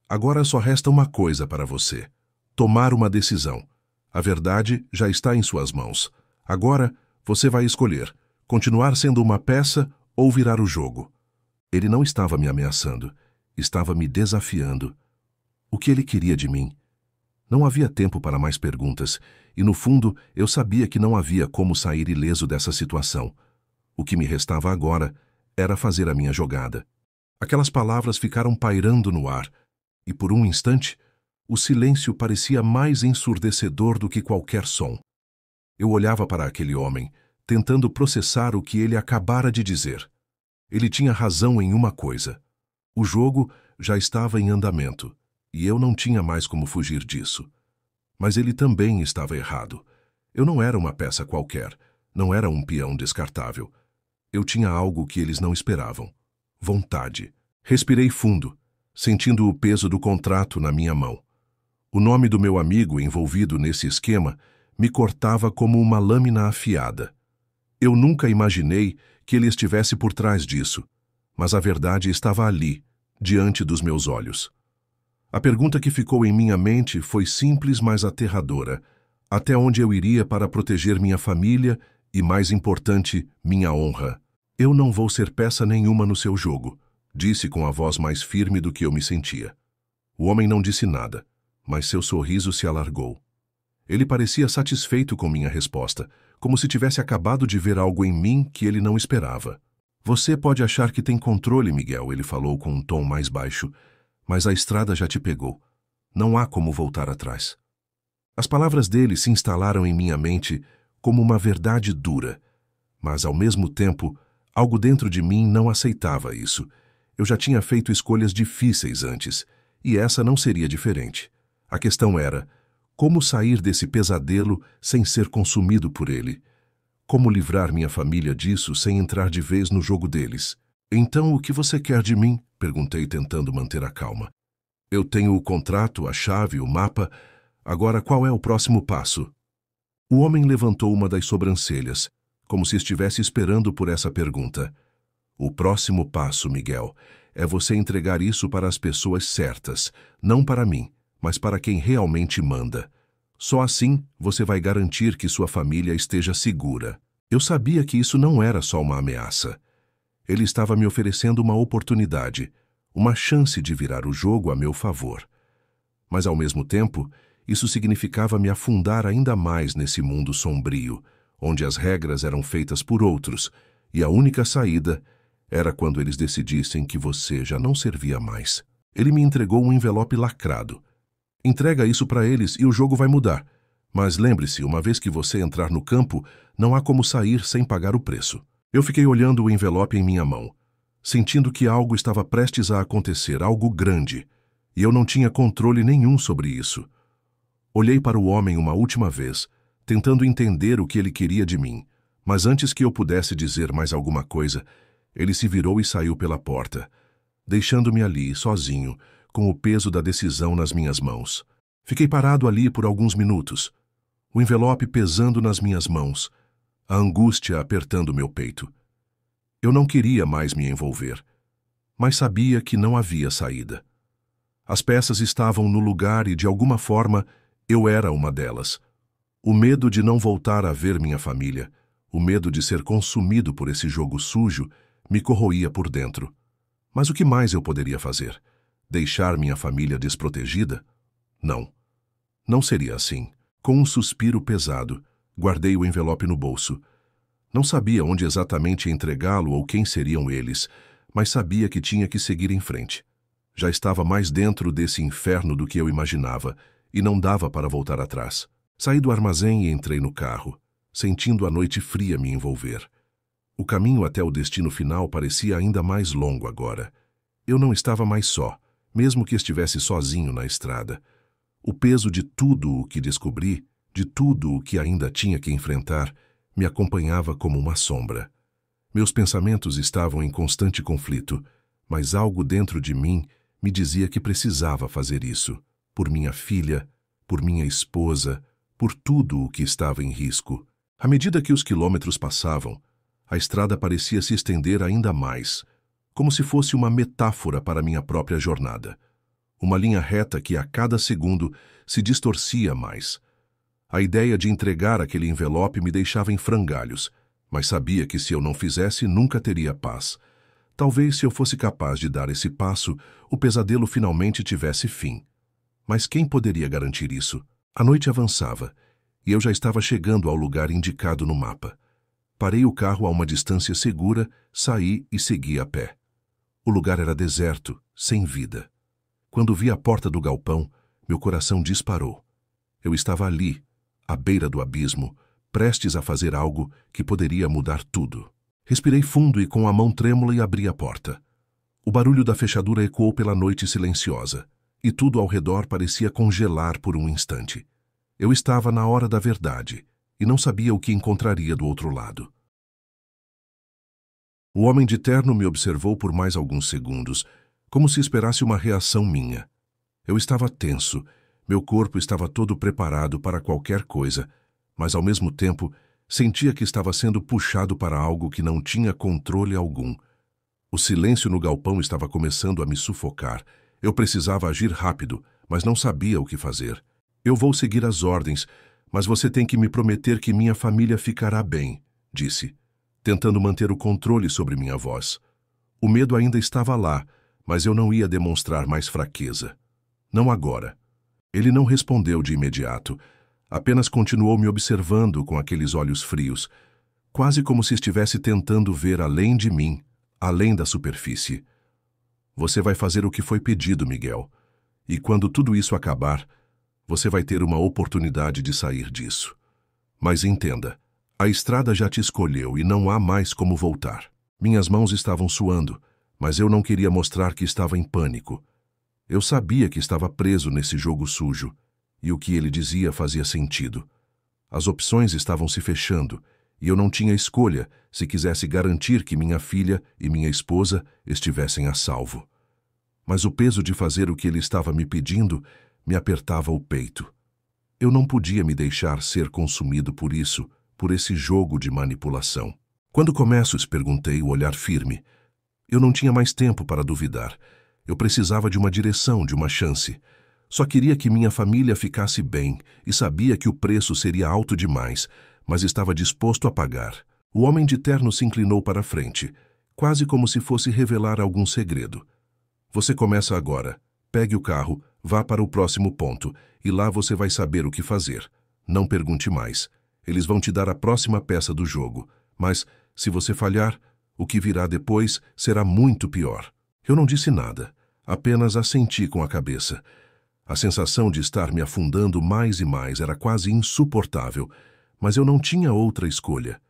Speaker 1: Agora só resta uma coisa para você: tomar uma decisão. A verdade já está em suas mãos. Agora você vai escolher: continuar sendo uma peça ou virar o jogo." Ele não estava me ameaçando, estava me desafiando. O que ele queria de mim? Não havia tempo para mais perguntas, e no fundo eu sabia que não havia como sair ileso dessa situação. O que me restava agora era fazer a minha jogada. Aquelas palavras ficaram pairando no ar, e por um instante, o silêncio parecia mais ensurdecedor do que qualquer som. Eu olhava para aquele homem, tentando processar o que ele acabara de dizer. Ele tinha razão em uma coisa. O jogo já estava em andamento, e eu não tinha mais como fugir disso. Mas ele também estava errado. Eu não era uma peça qualquer, não era um peão descartável. Eu tinha algo que eles não esperavam. Vontade. Respirei fundo, sentindo o peso do contrato na minha mão. O nome do meu amigo envolvido nesse esquema me cortava como uma lâmina afiada. Eu nunca imaginei que ele estivesse por trás disso, mas a verdade estava ali, diante dos meus olhos. A pergunta que ficou em minha mente foi simples, mas aterradora. Até onde eu iria para proteger minha família e, mais importante, minha honra? Eu não vou ser peça nenhuma no seu jogo, disse com a voz mais firme do que eu me sentia. O homem não disse nada, mas seu sorriso se alargou. Ele parecia satisfeito com minha resposta, como se tivesse acabado de ver algo em mim que ele não esperava. Você pode achar que tem controle, Miguel, ele falou com um tom mais baixo, mas a estrada já te pegou. Não há como voltar atrás. As palavras dele se instalaram em minha mente como uma verdade dura, mas ao mesmo tempo, algo dentro de mim não aceitava isso. Eu já tinha feito escolhas difíceis antes, e essa não seria diferente. A questão era: como sair desse pesadelo sem ser consumido por ele? Como livrar minha família disso sem entrar de vez no jogo deles? Então, o que você quer de mim? Perguntei, tentando manter a calma. Eu tenho o contrato, a chave, o mapa. Agora, qual é o próximo passo? O homem levantou uma das sobrancelhas, como se estivesse esperando por essa pergunta. O próximo passo, Miguel, é você entregar isso para as pessoas certas, não para mim, mas para quem realmente manda. Só assim você vai garantir que sua família esteja segura. Eu sabia que isso não era só uma ameaça. Ele estava me oferecendo uma oportunidade, uma chance de virar o jogo a meu favor. Mas, ao mesmo tempo, isso significava me afundar ainda mais nesse mundo sombrio, onde as regras eram feitas por outros, e a única saída era quando eles decidissem que você já não servia mais. Ele me entregou um envelope lacrado. Entrega isso para eles e o jogo vai mudar. Mas lembre-se, uma vez que você entrar no campo, não há como sair sem pagar o preço. Eu fiquei olhando o envelope em minha mão, sentindo que algo estava prestes a acontecer, algo grande, e eu não tinha controle nenhum sobre isso. Olhei para o homem uma última vez, tentando entender o que ele queria de mim, mas antes que eu pudesse dizer mais alguma coisa, ele se virou e saiu pela porta, deixando-me ali, sozinho, com o peso da decisão nas minhas mãos. Fiquei parado ali por alguns minutos, o envelope pesando nas minhas mãos, a angústia apertando meu peito. Eu não queria mais me envolver, mas sabia que não havia saída. As peças estavam no lugar e, de alguma forma, eu era uma delas. O medo de não voltar a ver minha família, o medo de ser consumido por esse jogo sujo, me corroía por dentro. Mas o que mais eu poderia fazer? Deixar minha família desprotegida? Não. Não seria assim. Com um suspiro pesado, guardei o envelope no bolso. Não sabia onde exatamente entregá-lo ou quem seriam eles, mas sabia que tinha que seguir em frente. Já estava mais dentro desse inferno do que eu imaginava, e não dava para voltar atrás. Saí do armazém e entrei no carro, sentindo a noite fria me envolver. O caminho até o destino final parecia ainda mais longo agora. Eu não estava mais só, mesmo que estivesse sozinho na estrada. O peso de tudo o que descobri, de tudo o que ainda tinha que enfrentar, me acompanhava como uma sombra. Meus pensamentos estavam em constante conflito, mas algo dentro de mim me dizia que precisava fazer isso, por minha filha, por minha esposa, por tudo o que estava em risco. À medida que os quilômetros passavam, a estrada parecia se estender ainda mais, como se fosse uma metáfora para minha própria jornada. Uma linha reta que a cada segundo se distorcia mais. A ideia de entregar aquele envelope me deixava em frangalhos, mas sabia que se eu não fizesse, nunca teria paz. Talvez se eu fosse capaz de dar esse passo, o pesadelo finalmente tivesse fim. Mas quem poderia garantir isso? A noite avançava, e eu já estava chegando ao lugar indicado no mapa. Parei o carro a uma distância segura, saí e segui a pé. O lugar era deserto, sem vida. Quando vi a porta do galpão, meu coração disparou. Eu estava ali, à beira do abismo, prestes a fazer algo que poderia mudar tudo. Respirei fundo e com a mão trêmula abri a porta. O barulho da fechadura ecoou pela noite silenciosa, e tudo ao redor parecia congelar por um instante. Eu estava na hora da verdade, e não sabia o que encontraria do outro lado. O homem de terno me observou por mais alguns segundos, como se esperasse uma reação minha. Eu estava tenso, meu corpo estava todo preparado para qualquer coisa, mas ao mesmo tempo sentia que estava sendo puxado para algo que não tinha controle algum. O silêncio no galpão estava começando a me sufocar. Eu precisava agir rápido, mas não sabia o que fazer. Eu vou seguir as ordens, mas você tem que me prometer que minha família ficará bem, disse, tentando manter o controle sobre minha voz. O medo ainda estava lá, mas eu não ia demonstrar mais fraqueza. Não agora. Ele não respondeu de imediato, apenas continuou me observando com aqueles olhos frios, quase como se estivesse tentando ver além de mim, além da superfície. Você vai fazer o que foi pedido, Miguel, e quando tudo isso acabar, você vai ter uma oportunidade de sair disso. Mas entenda, a estrada já te escolheu e não há mais como voltar. Minhas mãos estavam suando, mas eu não queria mostrar que estava em pânico. Eu sabia que estava preso nesse jogo sujo, e o que ele dizia fazia sentido. As opções estavam se fechando, e eu não tinha escolha se quisesse garantir que minha filha e minha esposa estivessem a salvo. Mas o peso de fazer o que ele estava me pedindo me apertava o peito. Eu não podia me deixar ser consumido por isso, por esse jogo de manipulação. Quando começo, perguntei, o olhar firme. Eu não tinha mais tempo para duvidar. Eu precisava de uma direção, de uma chance. Só queria que minha família ficasse bem e sabia que o preço seria alto demais, mas estava disposto a pagar. O homem de terno se inclinou para a frente, quase como se fosse revelar algum segredo. Você começa agora. Pegue o carro, vá para o próximo ponto, e lá você vai saber o que fazer. Não pergunte mais. Eles vão te dar a próxima peça do jogo, mas, se você falhar, o que virá depois será muito pior. Eu não disse nada, apenas assenti com a cabeça. A sensação de estar me afundando mais e mais era quase insuportável, mas eu não tinha outra escolha.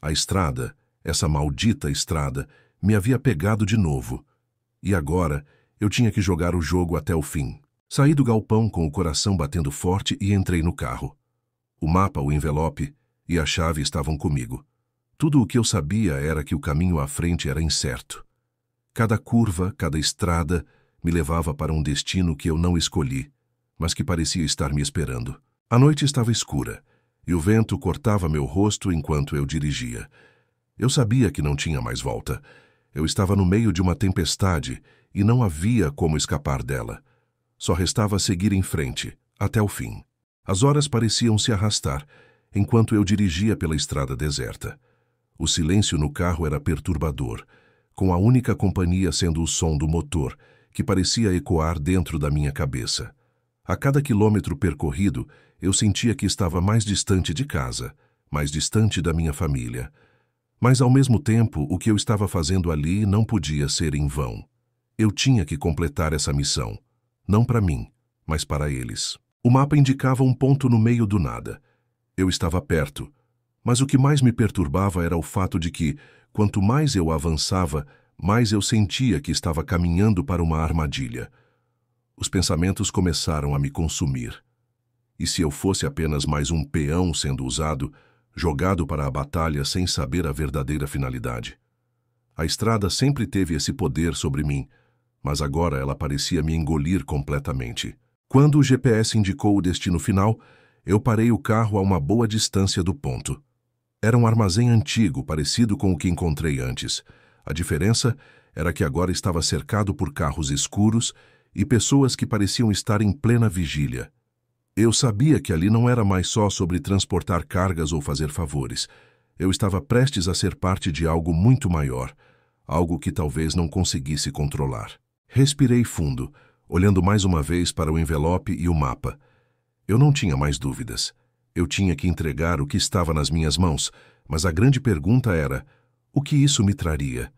Speaker 1: A estrada, essa maldita estrada, me havia pegado de novo. E agora eu tinha que jogar o jogo até o fim. Saí do galpão com o coração batendo forte e entrei no carro. O mapa, o envelope e a chave estavam comigo. Tudo o que eu sabia era que o caminho à frente era incerto. Cada curva, cada estrada me levava para um destino que eu não escolhi, mas que parecia estar me esperando. A noite estava escura, e o vento cortava meu rosto enquanto eu dirigia. Eu sabia que não tinha mais volta. Eu estava no meio de uma tempestade e não havia como escapar dela. Só restava seguir em frente, até o fim. As horas pareciam se arrastar, enquanto eu dirigia pela estrada deserta. O silêncio no carro era perturbador, com a única companhia sendo o som do motor, que parecia ecoar dentro da minha cabeça. A cada quilômetro percorrido, eu sentia que estava mais distante de casa, mais distante da minha família. Mas, ao mesmo tempo, o que eu estava fazendo ali não podia ser em vão. Eu tinha que completar essa missão, não para mim, mas para eles. O mapa indicava um ponto no meio do nada. Eu estava perto, mas o que mais me perturbava era o fato de que, quanto mais eu avançava, mais eu sentia que estava caminhando para uma armadilha. Os pensamentos começaram a me consumir. E se eu fosse apenas mais um peão sendo usado, jogado para a batalha sem saber a verdadeira finalidade? A estrada sempre teve esse poder sobre mim, mas agora ela parecia me engolir completamente. Quando o GPS indicou o destino final, eu parei o carro a uma boa distância do ponto. Era um armazém antigo, parecido com o que encontrei antes. A diferença era que agora estava cercado por carros escuros e pessoas que pareciam estar em plena vigília. Eu sabia que ali não era mais só sobre transportar cargas ou fazer favores. Eu estava prestes a ser parte de algo muito maior, algo que talvez não conseguisse controlar. Respirei fundo, olhando mais uma vez para o envelope e o mapa. Eu não tinha mais dúvidas. Eu tinha que entregar o que estava nas minhas mãos, mas a grande pergunta era: o que isso me traria?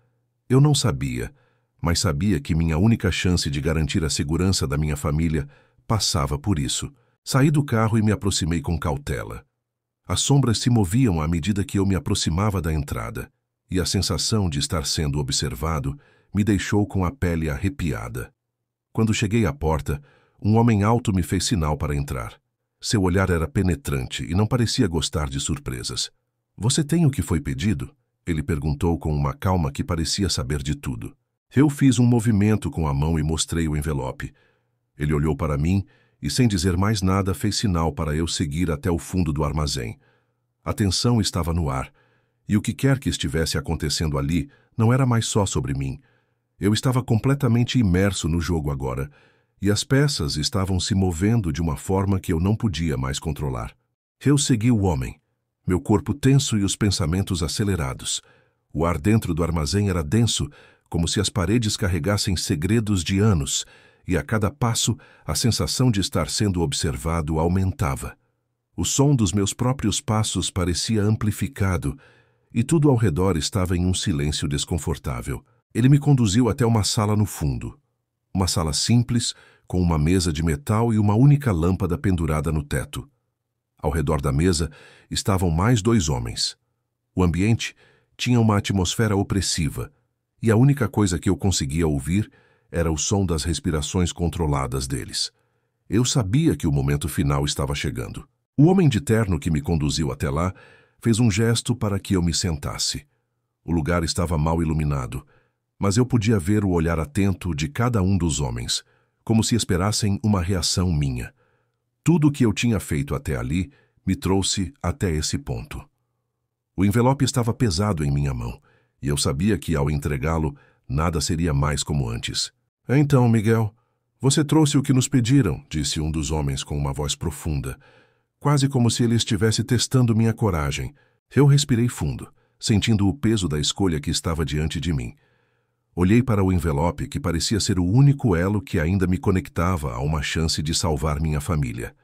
Speaker 1: Eu não sabia, mas sabia que minha única chance de garantir a segurança da minha família passava por isso. Saí do carro e me aproximei com cautela. As sombras se moviam à medida que eu me aproximava da entrada, e a sensação de estar sendo observado me deixou com a pele arrepiada. Quando cheguei à porta, um homem alto me fez sinal para entrar. Seu olhar era penetrante e não parecia gostar de surpresas. "Você tem o que foi pedido?" Ele perguntou com uma calma que parecia saber de tudo. Eu fiz um movimento com a mão e mostrei o envelope. Ele olhou para mim e, sem dizer mais nada, fez sinal para eu seguir até o fundo do armazém. A tensão estava no ar, e o que quer que estivesse acontecendo ali não era mais só sobre mim. Eu estava completamente imerso no jogo agora, e as peças estavam se movendo de uma forma que eu não podia mais controlar. Eu segui o homem, meu corpo tenso e os pensamentos acelerados. O ar dentro do armazém era denso, como se as paredes carregassem segredos de anos, e a cada passo a sensação de estar sendo observado aumentava. O som dos meus próprios passos parecia amplificado, e tudo ao redor estava em um silêncio desconfortável. Ele me conduziu até uma sala no fundo. Uma sala simples, com uma mesa de metal e uma única lâmpada pendurada no teto. Ao redor da mesa estavam mais 2 homens. O ambiente tinha uma atmosfera opressiva, e a única coisa que eu conseguia ouvir era o som das respirações controladas deles. Eu sabia que o momento final estava chegando. O homem de terno que me conduziu até lá fez um gesto para que eu me sentasse. O lugar estava mal iluminado, mas eu podia ver o olhar atento de cada um dos homens, como se esperassem uma reação minha. Tudo o que eu tinha feito até ali me trouxe até esse ponto. O envelope estava pesado em minha mão, e eu sabia que, ao entregá-lo, nada seria mais como antes. "Então, Miguel, você trouxe o que nos pediram", disse um dos homens com uma voz profunda, quase como se ele estivesse testando minha coragem. Eu respirei fundo, sentindo o peso da escolha que estava diante de mim. Olhei para o envelope, que parecia ser o único elo que ainda me conectava a uma chance de salvar minha família.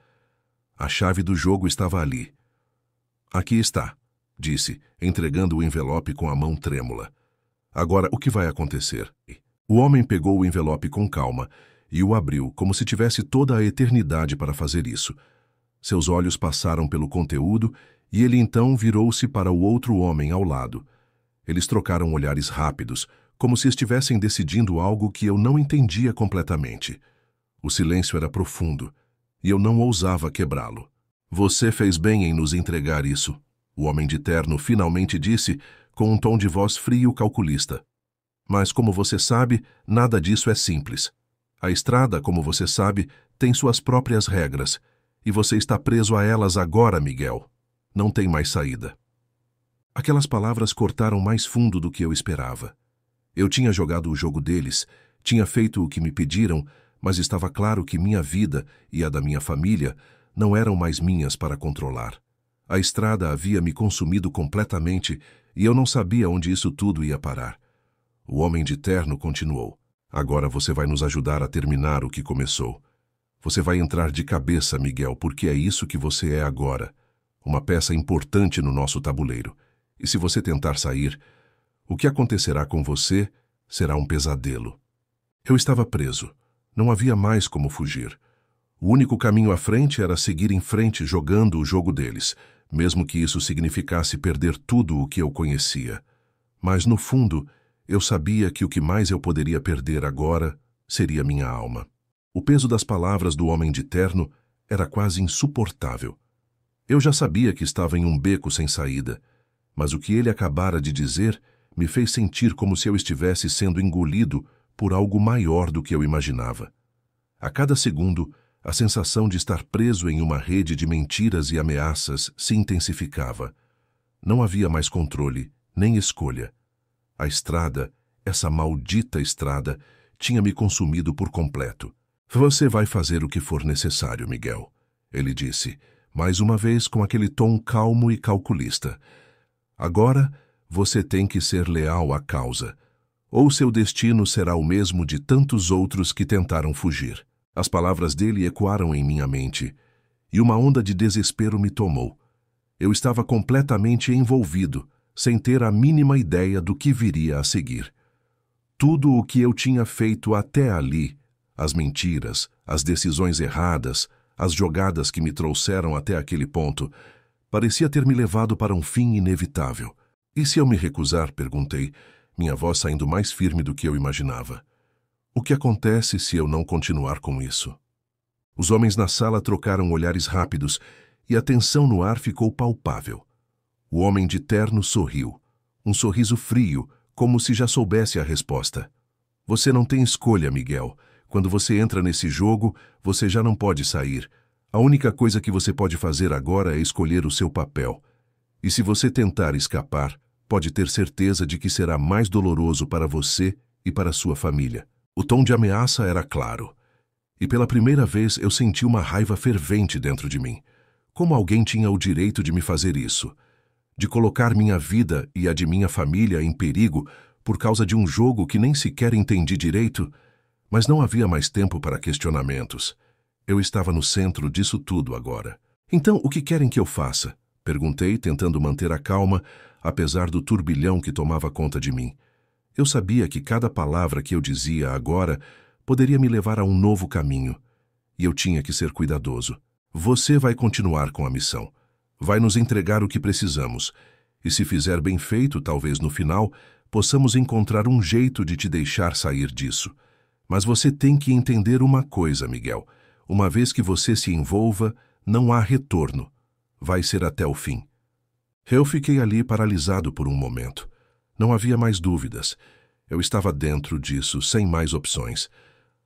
Speaker 1: A chave do jogo estava ali. "Aqui está", disse, entregando o envelope com a mão trêmula. "Agora, o que vai acontecer?" O homem pegou o envelope com calma e o abriu, como se tivesse toda a eternidade para fazer isso. Seus olhos passaram pelo conteúdo e ele então virou-se para o outro homem ao lado. Eles trocaram olhares rápidos, como se estivessem decidindo algo que eu não entendia completamente. O silêncio era profundo, e eu não ousava quebrá-lo. "Você fez bem em nos entregar isso", o homem de terno finalmente disse, com um tom de voz frio calculista. "Mas, como você sabe, nada disso é simples. A estrada, como você sabe, tem suas próprias regras, e você está preso a elas agora, Miguel. Não tem mais saída." Aquelas palavras cortaram mais fundo do que eu esperava. Eu tinha jogado o jogo deles, tinha feito o que me pediram, mas estava claro que minha vida e a da minha família não eram mais minhas para controlar. A estrada havia me consumido completamente e eu não sabia onde isso tudo ia parar. O homem de terno continuou. "Agora você vai nos ajudar a terminar o que começou. Você vai entrar de cabeça, Miguel, porque é isso que você é agora. Uma peça importante no nosso tabuleiro. E se você tentar sair, o que acontecerá com você será um pesadelo." Eu estava preso. Não havia mais como fugir. O único caminho à frente era seguir em frente jogando o jogo deles, mesmo que isso significasse perder tudo o que eu conhecia. Mas, no fundo, eu sabia que o que mais eu poderia perder agora seria minha alma. O peso das palavras do homem de terno era quase insuportável. Eu já sabia que estava em um beco sem saída, mas o que ele acabara de dizer me fez sentir como se eu estivesse sendo engolido por algo maior do que eu imaginava. A cada segundo, a sensação de estar preso em uma rede de mentiras e ameaças se intensificava. Não havia mais controle, nem escolha. A estrada, essa maldita estrada, tinha me consumido por completo. "Você vai fazer o que for necessário, Miguel", ele disse, mais uma vez com aquele tom calmo e calculista. "Agora, você tem que ser leal à causa, ou seu destino será o mesmo de tantos outros que tentaram fugir." As palavras dele ecoaram em minha mente, e uma onda de desespero me tomou. Eu estava completamente envolvido, sem ter a mínima ideia do que viria a seguir. Tudo o que eu tinha feito até ali, as mentiras, as decisões erradas, as jogadas que me trouxeram até aquele ponto, parecia ter me levado para um fim inevitável. E se eu me recusar? Perguntei, minha voz saindo mais firme do que eu imaginava. O que acontece se eu não continuar com isso? Os homens na sala trocaram olhares rápidos e a tensão no ar ficou palpável. O homem de terno sorriu, um sorriso frio, como se já soubesse a resposta. Você não tem escolha, Miguel. Quando você entra nesse jogo, você já não pode sair. A única coisa que você pode fazer agora é escolher o seu papel. E se você tentar escapar, pode ter certeza de que será mais doloroso para você e para sua família. O tom de ameaça era claro. E pela primeira vez eu senti uma raiva fervente dentro de mim. Como alguém tinha o direito de me fazer isso? De colocar minha vida e a de minha família em perigo por causa de um jogo que nem sequer entendi direito? Mas não havia mais tempo para questionamentos. Eu estava no centro disso tudo agora. Então, o que querem que eu faça? Perguntei, tentando manter a calma, apesar do turbilhão que tomava conta de mim. Eu sabia que cada palavra que eu dizia agora poderia me levar a um novo caminho. E eu tinha que ser cuidadoso. Você vai continuar com a missão. Vai nos entregar o que precisamos. E se fizer bem feito, talvez no final, possamos encontrar um jeito de te deixar sair disso. Mas você tem que entender uma coisa, Miguel. Uma vez que você se envolva, não há retorno. Vai ser até o fim. Eu fiquei ali paralisado por um momento. Não havia mais dúvidas. Eu estava dentro disso, sem mais opções.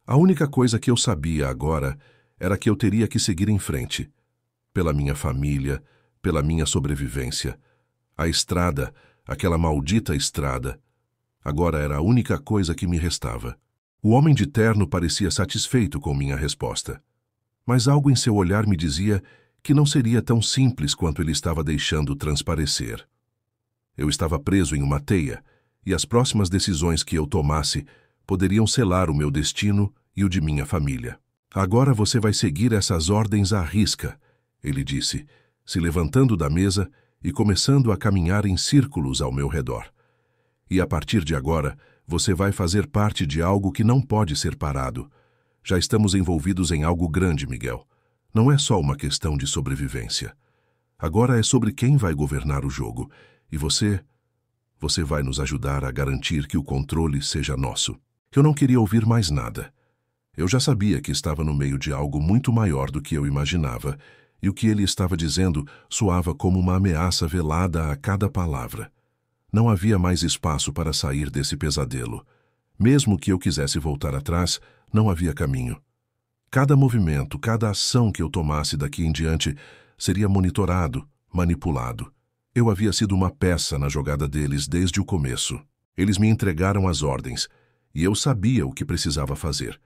Speaker 1: A única coisa que eu sabia agora era que eu teria que seguir em frente. Pela minha família, pela minha sobrevivência. A estrada, aquela maldita estrada, agora era a única coisa que me restava. O homem de terno parecia satisfeito com minha resposta. Mas algo em seu olhar me dizia que não seria tão simples quanto ele estava deixando transparecer. Eu estava preso em uma teia, e as próximas decisões que eu tomasse poderiam selar o meu destino e o de minha família. Agora você vai seguir essas ordens à risca, ele disse, se levantando da mesa e começando a caminhar em círculos ao meu redor. E a partir de agora, você vai fazer parte de algo que não pode ser parado. Já estamos envolvidos em algo grande, Miguel. Não é só uma questão de sobrevivência. Agora é sobre quem vai governar o jogo. E você vai nos ajudar a garantir que o controle seja nosso. Eu não queria ouvir mais nada. Eu já sabia que estava no meio de algo muito maior do que eu imaginava, e o que ele estava dizendo soava como uma ameaça velada a cada palavra. Não havia mais espaço para sair desse pesadelo. Mesmo que eu quisesse voltar atrás, não havia caminho. Cada movimento, cada ação que eu tomasse daqui em diante seria monitorado, manipulado. Eu havia sido uma peça na jogada deles desde o começo. Eles me entregaram as ordens, e eu sabia o que precisava fazer.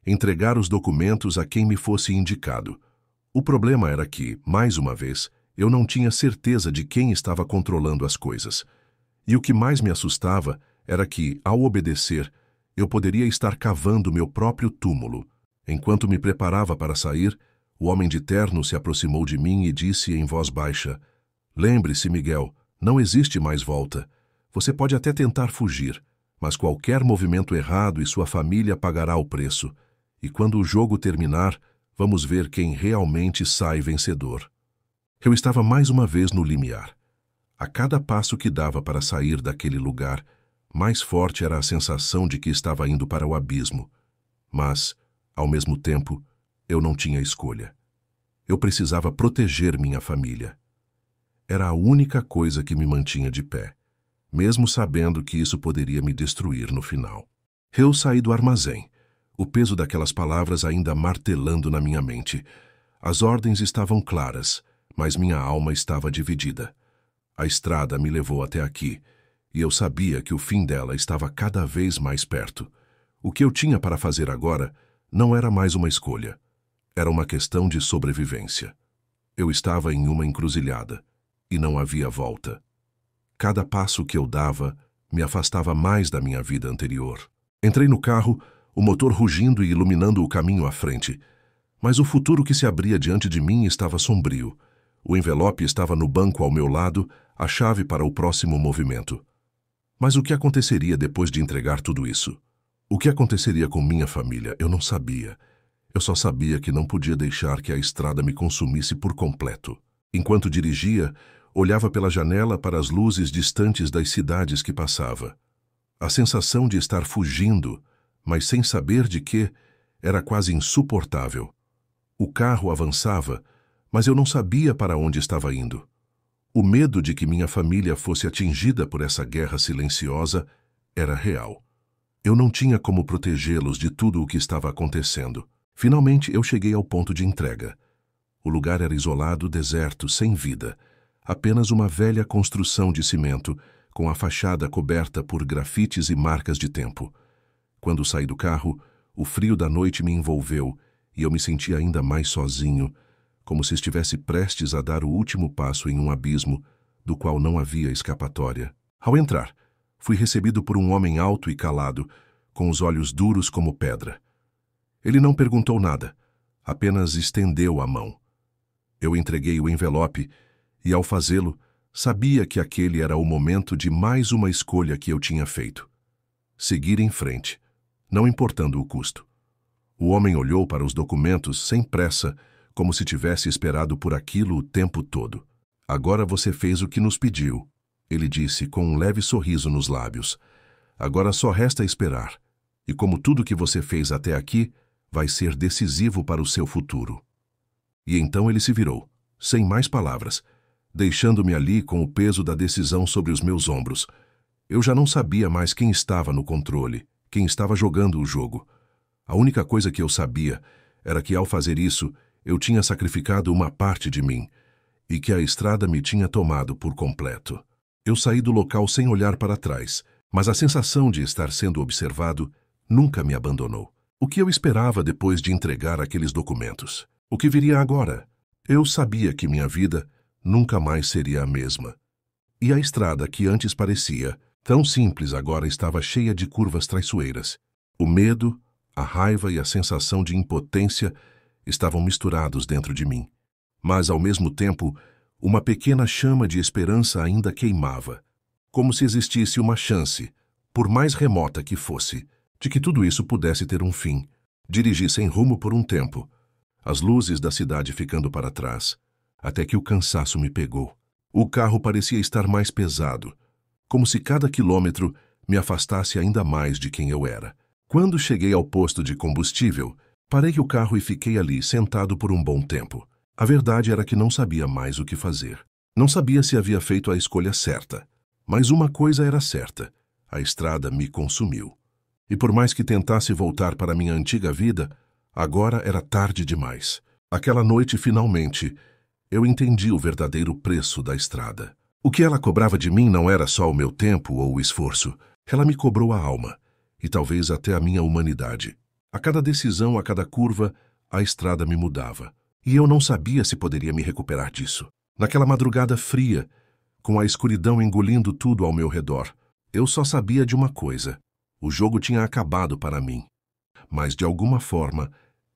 Speaker 1: Entregar os documentos a quem me fosse indicado. O problema era que, mais uma vez, eu não tinha certeza de quem estava controlando as coisas. E o que mais me assustava era que, ao obedecer, eu poderia estar cavando meu próprio túmulo. Enquanto me preparava para sair, o homem de terno se aproximou de mim e disse em voz baixa: "Lembre-se, Miguel, não existe mais volta. Você pode até tentar fugir, mas qualquer movimento errado e sua família pagará o preço. E quando o jogo terminar, vamos ver quem realmente sai vencedor." Eu estava mais uma vez no limiar. A cada passo que dava para sair daquele lugar, mais forte era a sensação de que estava indo para o abismo. Mas, ao mesmo tempo, eu não tinha escolha. Eu precisava proteger minha família. Era a única coisa que me mantinha de pé, mesmo sabendo que isso poderia me destruir no final. Eu saí do armazém, o peso daquelas palavras ainda martelando na minha mente. As ordens estavam claras, mas minha alma estava dividida. A estrada me levou até aqui, e eu sabia que o fim dela estava cada vez mais perto. O que eu tinha para fazer agora não era mais uma escolha. Era uma questão de sobrevivência. Eu estava em uma encruzilhada, e não havia volta. Cada passo que eu dava me afastava mais da minha vida anterior. Entrei no carro, o motor rugindo e iluminando o caminho à frente. Mas o futuro que se abria diante de mim estava sombrio. O envelope estava no banco ao meu lado, a chave para o próximo movimento. Mas o que aconteceria depois de entregar tudo isso? O que aconteceria com minha família? Eu não sabia. Eu só sabia que não podia deixar que a estrada me consumisse por completo. Enquanto dirigia, olhava pela janela para as luzes distantes das cidades que passava. A sensação de estar fugindo, mas sem saber de quê, era quase insuportável. O carro avançava, mas eu não sabia para onde estava indo. O medo de que minha família fosse atingida por essa guerra silenciosa era real. Eu não tinha como protegê-los de tudo o que estava acontecendo. Finalmente eu cheguei ao ponto de entrega. O lugar era isolado, deserto, sem vida. Apenas uma velha construção de cimento, com a fachada coberta por grafites e marcas de tempo. Quando saí do carro, o frio da noite me envolveu e eu me senti ainda mais sozinho, como se estivesse prestes a dar o último passo em um abismo do qual não havia escapatória. Ao entrar, fui recebido por um homem alto e calado, com os olhos duros como pedra. Ele não perguntou nada, apenas estendeu a mão. Eu entreguei o envelope e, ao fazê-lo, sabia que aquele era o momento de mais uma escolha que eu tinha feito. Seguir em frente, não importando o custo. O homem olhou para os documentos sem pressa, como se tivesse esperado por aquilo o tempo todo. Agora você fez o que nos pediu, ele disse com um leve sorriso nos lábios. Agora só resta esperar. E como tudo que você fez até aqui, vai ser decisivo para o seu futuro. E então ele se virou, sem mais palavras, deixando-me ali com o peso da decisão sobre os meus ombros. Eu já não sabia mais quem estava no controle, quem estava jogando o jogo. A única coisa que eu sabia era que, ao fazer isso, eu tinha sacrificado uma parte de mim, e que a estrada me tinha tomado por completo. Eu saí do local sem olhar para trás, mas a sensação de estar sendo observado nunca me abandonou. O que eu esperava depois de entregar aqueles documentos? O que viria agora? Eu sabia que minha vida nunca mais seria a mesma. E a estrada que antes parecia tão simples agora estava cheia de curvas traiçoeiras. O medo, a raiva e a sensação de impotência estavam misturados dentro de mim. Mas, ao mesmo tempo, uma pequena chama de esperança ainda queimava, como se existisse uma chance, por mais remota que fosse, de que tudo isso pudesse ter um fim. Dirigi sem rumo por um tempo, as luzes da cidade ficando para trás, até que o cansaço me pegou. O carro parecia estar mais pesado, como se cada quilômetro me afastasse ainda mais de quem eu era. Quando cheguei ao posto de combustível, parei o carro e fiquei ali, sentado por um bom tempo. A verdade era que não sabia mais o que fazer. Não sabia se havia feito a escolha certa. Mas uma coisa era certa: a estrada me consumiu. E por mais que tentasse voltar para minha antiga vida, agora era tarde demais. Aquela noite, finalmente, eu entendi o verdadeiro preço da estrada. O que ela cobrava de mim não era só o meu tempo ou o esforço. Ela me cobrou a alma, e talvez até a minha humanidade. A cada decisão, a cada curva, a estrada me mudava. E eu não sabia se poderia me recuperar disso. Naquela madrugada fria, com a escuridão engolindo tudo ao meu redor, eu só sabia de uma coisa: o jogo tinha acabado para mim. Mas, de alguma forma,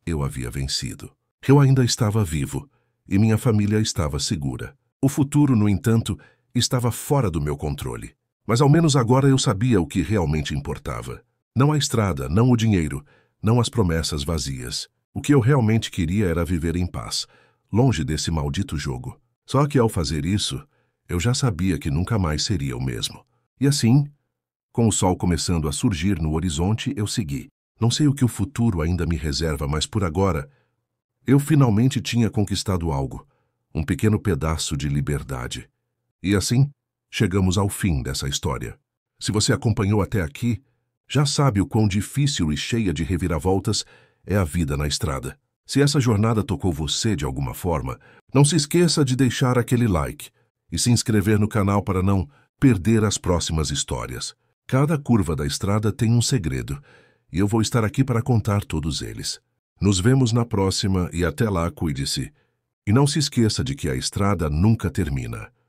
Speaker 1: eu havia vencido. Eu ainda estava vivo, e minha família estava segura. O futuro, no entanto, estava fora do meu controle. Mas ao menos agora eu sabia o que realmente importava. Não a estrada, não o dinheiro, não as promessas vazias. O que eu realmente queria era viver em paz, longe desse maldito jogo. Só que ao fazer isso, eu já sabia que nunca mais seria o mesmo. E assim, com o sol começando a surgir no horizonte, eu segui. Não sei o que o futuro ainda me reserva, mas por agora, eu finalmente tinha conquistado algo, um pequeno pedaço de liberdade. E assim, chegamos ao fim dessa história. Se você acompanhou até aqui, já sabe o quão difícil e cheia de reviravoltas é a vida na estrada. Se essa jornada tocou você de alguma forma, não se esqueça de deixar aquele like e se inscrever no canal para não perder as próximas histórias. Cada curva da estrada tem um segredo, e eu vou estar aqui para contar todos eles. Nos vemos na próxima e até lá cuide-se. E não se esqueça de que a estrada nunca termina.